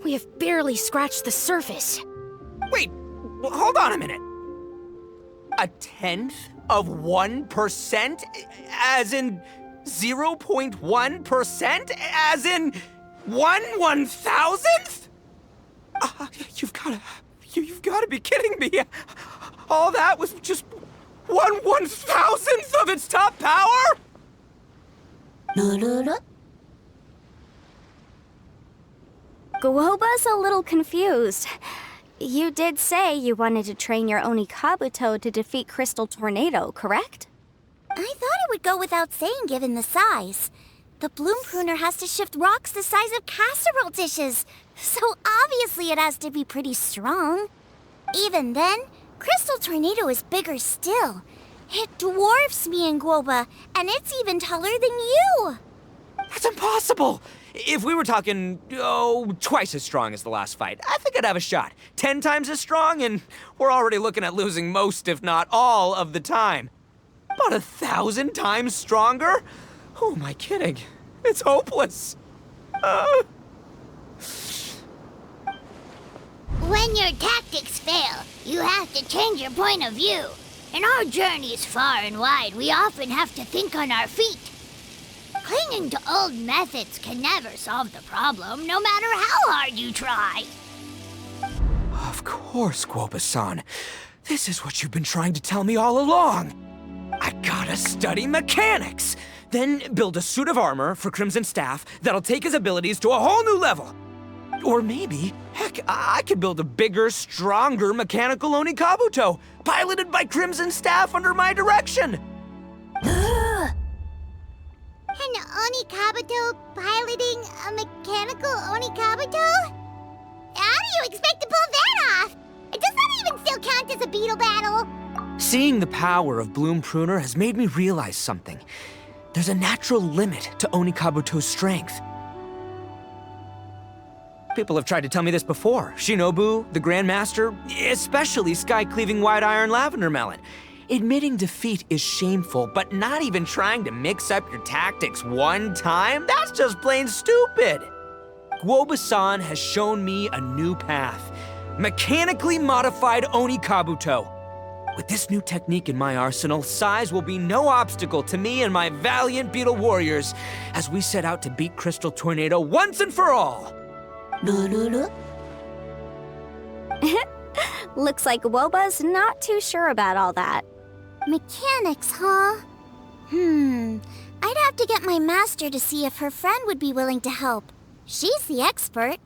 we have barely scratched the surface. Wait, hold on a minute. 1/10 of 1%? As in 0.1%? As in 1/1000th? You've gotta be kidding me. All that was just 1/1000th of its top power? Guoba's a little confused. You did say you wanted to train your Onikabuto to defeat Crystal Tornado, correct? I thought it would go without saying given the size. The bloom pruner has to shift rocks the size of casserole dishes, so obviously it has to be pretty strong. Even then, Crystal Tornado is bigger still. It dwarfs me and Guoba, and it's even taller than you. That's impossible! If we were talking, twice as strong as the last fight, I think I'd have a shot. 10 times as strong, and we're already looking at losing most, if not all, of the time. About 1,000 times stronger? Who am I kidding? It's hopeless. When your tactics fail, you have to change your point of view. In our journeys far and wide, we often have to think on our feet. Clinging to old methods can never solve the problem, no matter how hard you try. Of course, Guoba-san. This is what you've been trying to tell me all along. I gotta study mechanics, then build a suit of armor for Crimson Staff that'll take his abilities to a whole new level. Or maybe, heck, I could build a bigger, stronger mechanical Onikabuto, piloted by Crimson Staff under my direction. An Onikabuto piloting a mechanical Onikabuto? How do you expect to pull that off? Does that even still count as a beetle battle? Seeing the power of Bloom Pruner has made me realize something. There's a natural limit to Onikabuto's strength. People have tried to tell me this before. Shinobu, the Grandmaster, especially Sky-Cleaving White Iron Lavender Melon. Admitting defeat is shameful, but not even trying to mix up your tactics one time? That's just plain stupid! Guoba-san has shown me a new path. Mechanically modified Onikabuto. With this new technique in my arsenal, size will be no obstacle to me and my valiant Beetle warriors as we set out to beat Crystal Tornado once and for all! Looks like Guoba's not too sure about all that. Mechanics, huh? I'd have to get my master to see if her friend would be willing to help. She's the expert.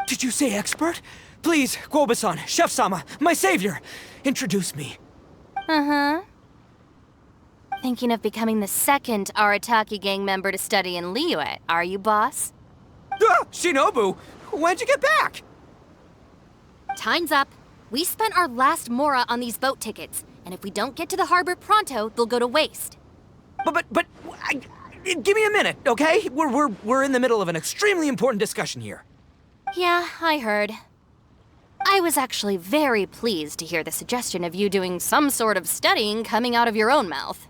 Did you say expert? Please, Guoba-san, Chef-sama, my savior, introduce me. Uh-huh. Thinking of becoming the second Arataki gang member to study in Liyue, are you, boss? Shinobu, when'd you get back? Time's up. We spent our last mora on these boat tickets, and if we don't get to the harbor pronto, they'll go to waste. Give me a minute, okay? We're in the middle of an extremely important discussion here. Yeah, I heard. I was actually very pleased to hear the suggestion of you doing some sort of studying coming out of your own mouth.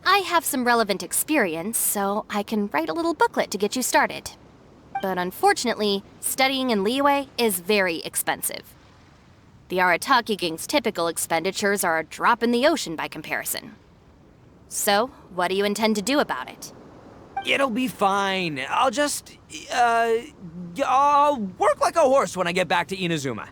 I have some relevant experience, so I can write a little booklet to get you started. but unfortunately, studying in Liyue is very expensive. The Arataki gang's typical expenditures are a drop in the ocean by comparison. So, what do you intend to do about it? It'll be fine. I'll work like a horse when I get back to Inazuma.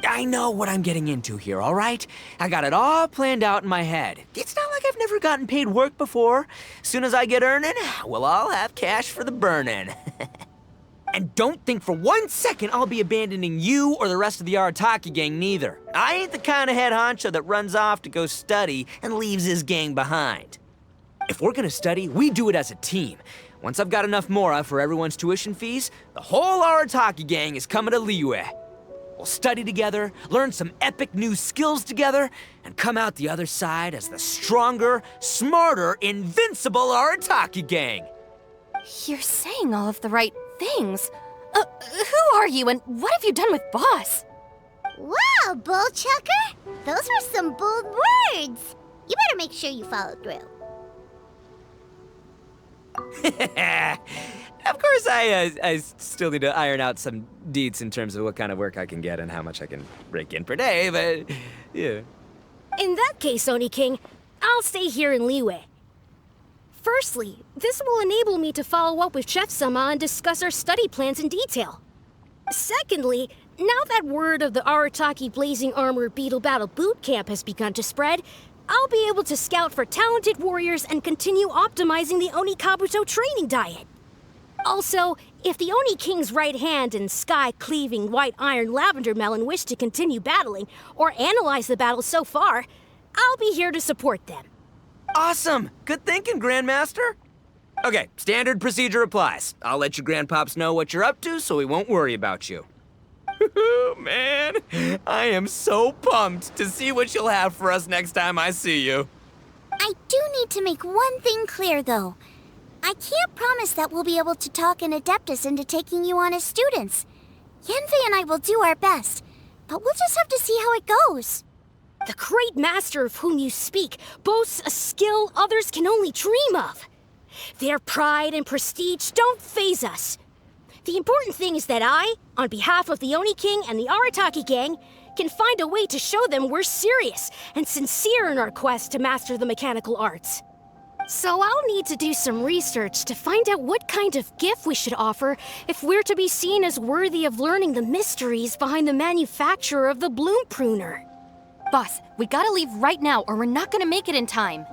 I know what I'm getting into here, all right? I got it all planned out in my head. It's not like I've never gotten paid work before. Soon as I get earning, we'll all have cash for the burning. And don't think for 1 second I'll be abandoning you or the rest of the Arataki gang neither. I ain't the kind of head honcho that runs off to go study and leaves his gang behind. If we're gonna study, we do it as a team. Once I've got enough mora for everyone's tuition fees, the whole Arataki gang is coming to Liyue. We'll study together, learn some epic new skills together, and come out the other side as the stronger, smarter, invincible Arataki gang. You're saying all of the right things. Who are you and what have you done with Boss? Wow, Bullchucker! Those were some bold words! You better make sure you follow through. Of course, I still need to iron out some deets in terms of what kind of work I can get and how much I can rake in per day, but yeah. In that case, Oni King, I'll stay here in Liyue. Firstly, this will enable me to follow up with Chef-sama and discuss our study plans in detail. Secondly, now that word of the Arataki Blazing Armor Beetle Battle Boot Camp has begun to spread, I'll be able to scout for talented warriors and continue optimizing the Oni Kabuto training diet. Also, if the Oni King's right hand and sky-cleaving white iron lavender melon wish to continue battling or analyze the battle so far, I'll be here to support them. Awesome! Good thinking, Grandmaster. Okay, standard procedure applies. I'll let you grandpops know what you're up to so we won't worry about you. Man, I am so pumped to see what you'll have for us next time I see you. I do need to make one thing clear, though. I can't promise that we'll be able to talk an Adeptus into taking you on as students. Yanfei and I will do our best, but we'll just have to see how it goes. The great master of whom you speak boasts a skill others can only dream of. Their pride and prestige don't faze us. The important thing is that I, on behalf of the Oni King and the Arataki gang, can find a way to show them we're serious and sincere in our quest to master the mechanical arts. So I'll need to do some research to find out what kind of gift we should offer if we're to be seen as worthy of learning the mysteries behind the manufacture of the bloom pruner. Boss, we gotta leave right now or we're not gonna make it in time.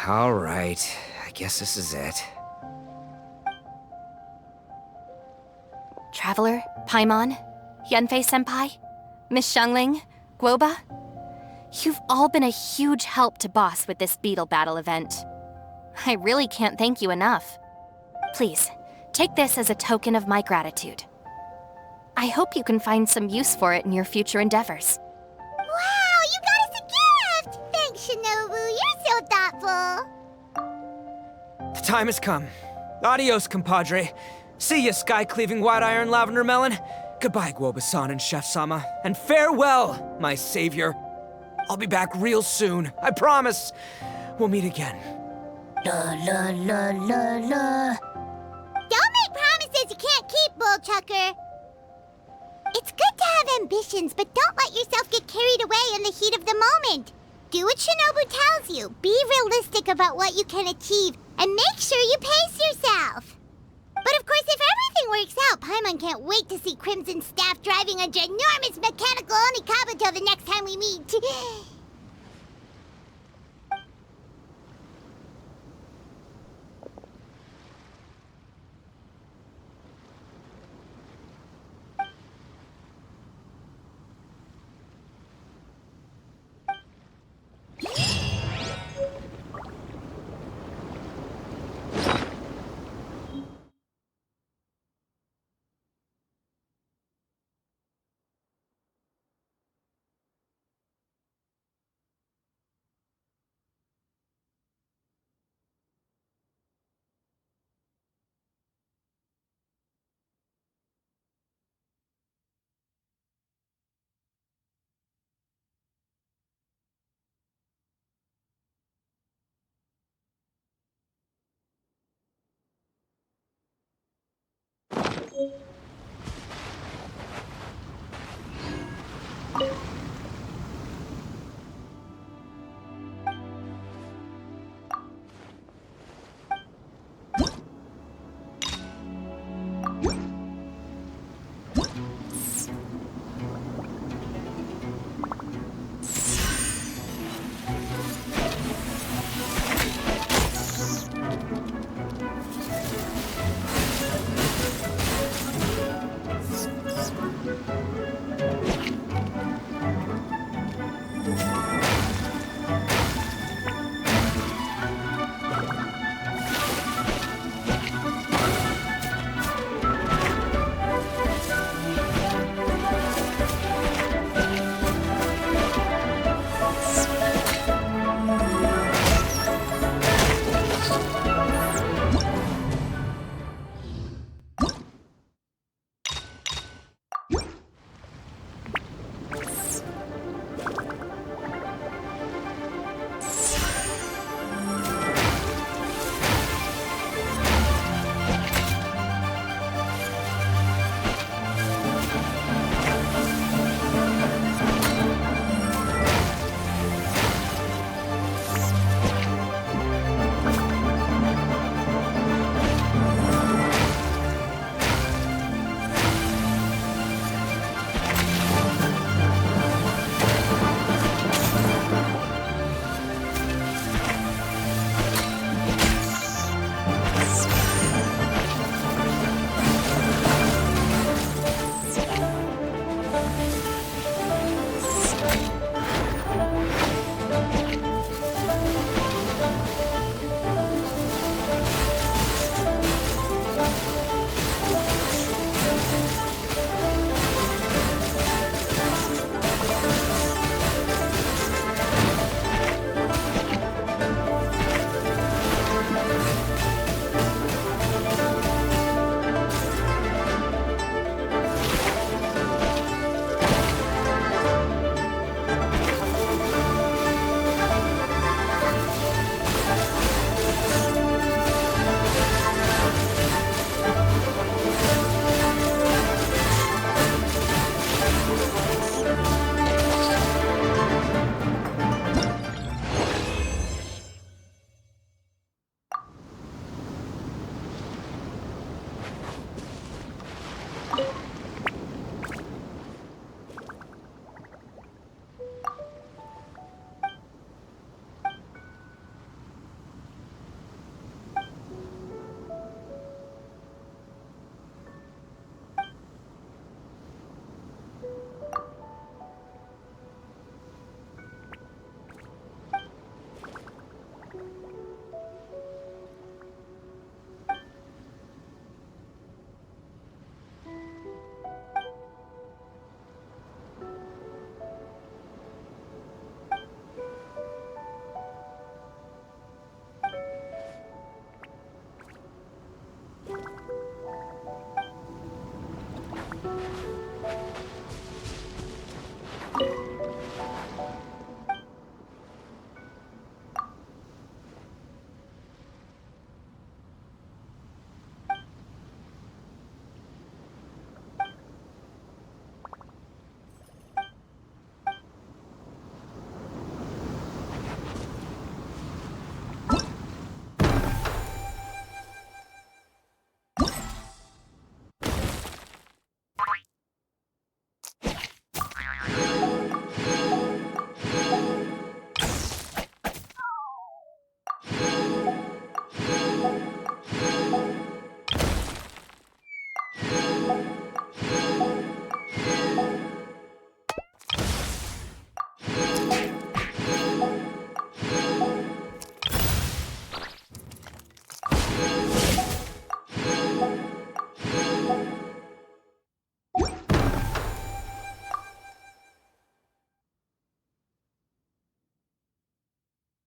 All right, I guess this is it. Traveler, Paimon, Yanfei-senpai, Miss Xiangling, Guoba. You've all been a huge help to Boss with this Beetle Battle event. I really can't thank you enough. Please, take this as a token of my gratitude. I hope you can find some use for it in your future endeavors. Wow, you got us a gift! Thanks, Shinobu. You're so thoughtful. The time has come. Adios, compadre. See ya, sky-cleaving white iron lavender melon. Goodbye, Guoba-san and Chef-sama. And farewell, my savior. I'll be back real soon, I promise. We'll meet again. La la la la la. Don't make promises you can't keep, Bullchucker. It's good to have ambitions, but don't let yourself get carried away in the heat of the moment. Do what Shinobu tells you. Be realistic about what you can achieve, and make sure you pace yourself. But of course, if everything works out, Paimon can't wait to see Crimson Staff driving a ginormous mechanical Onikabuto the next time we meet.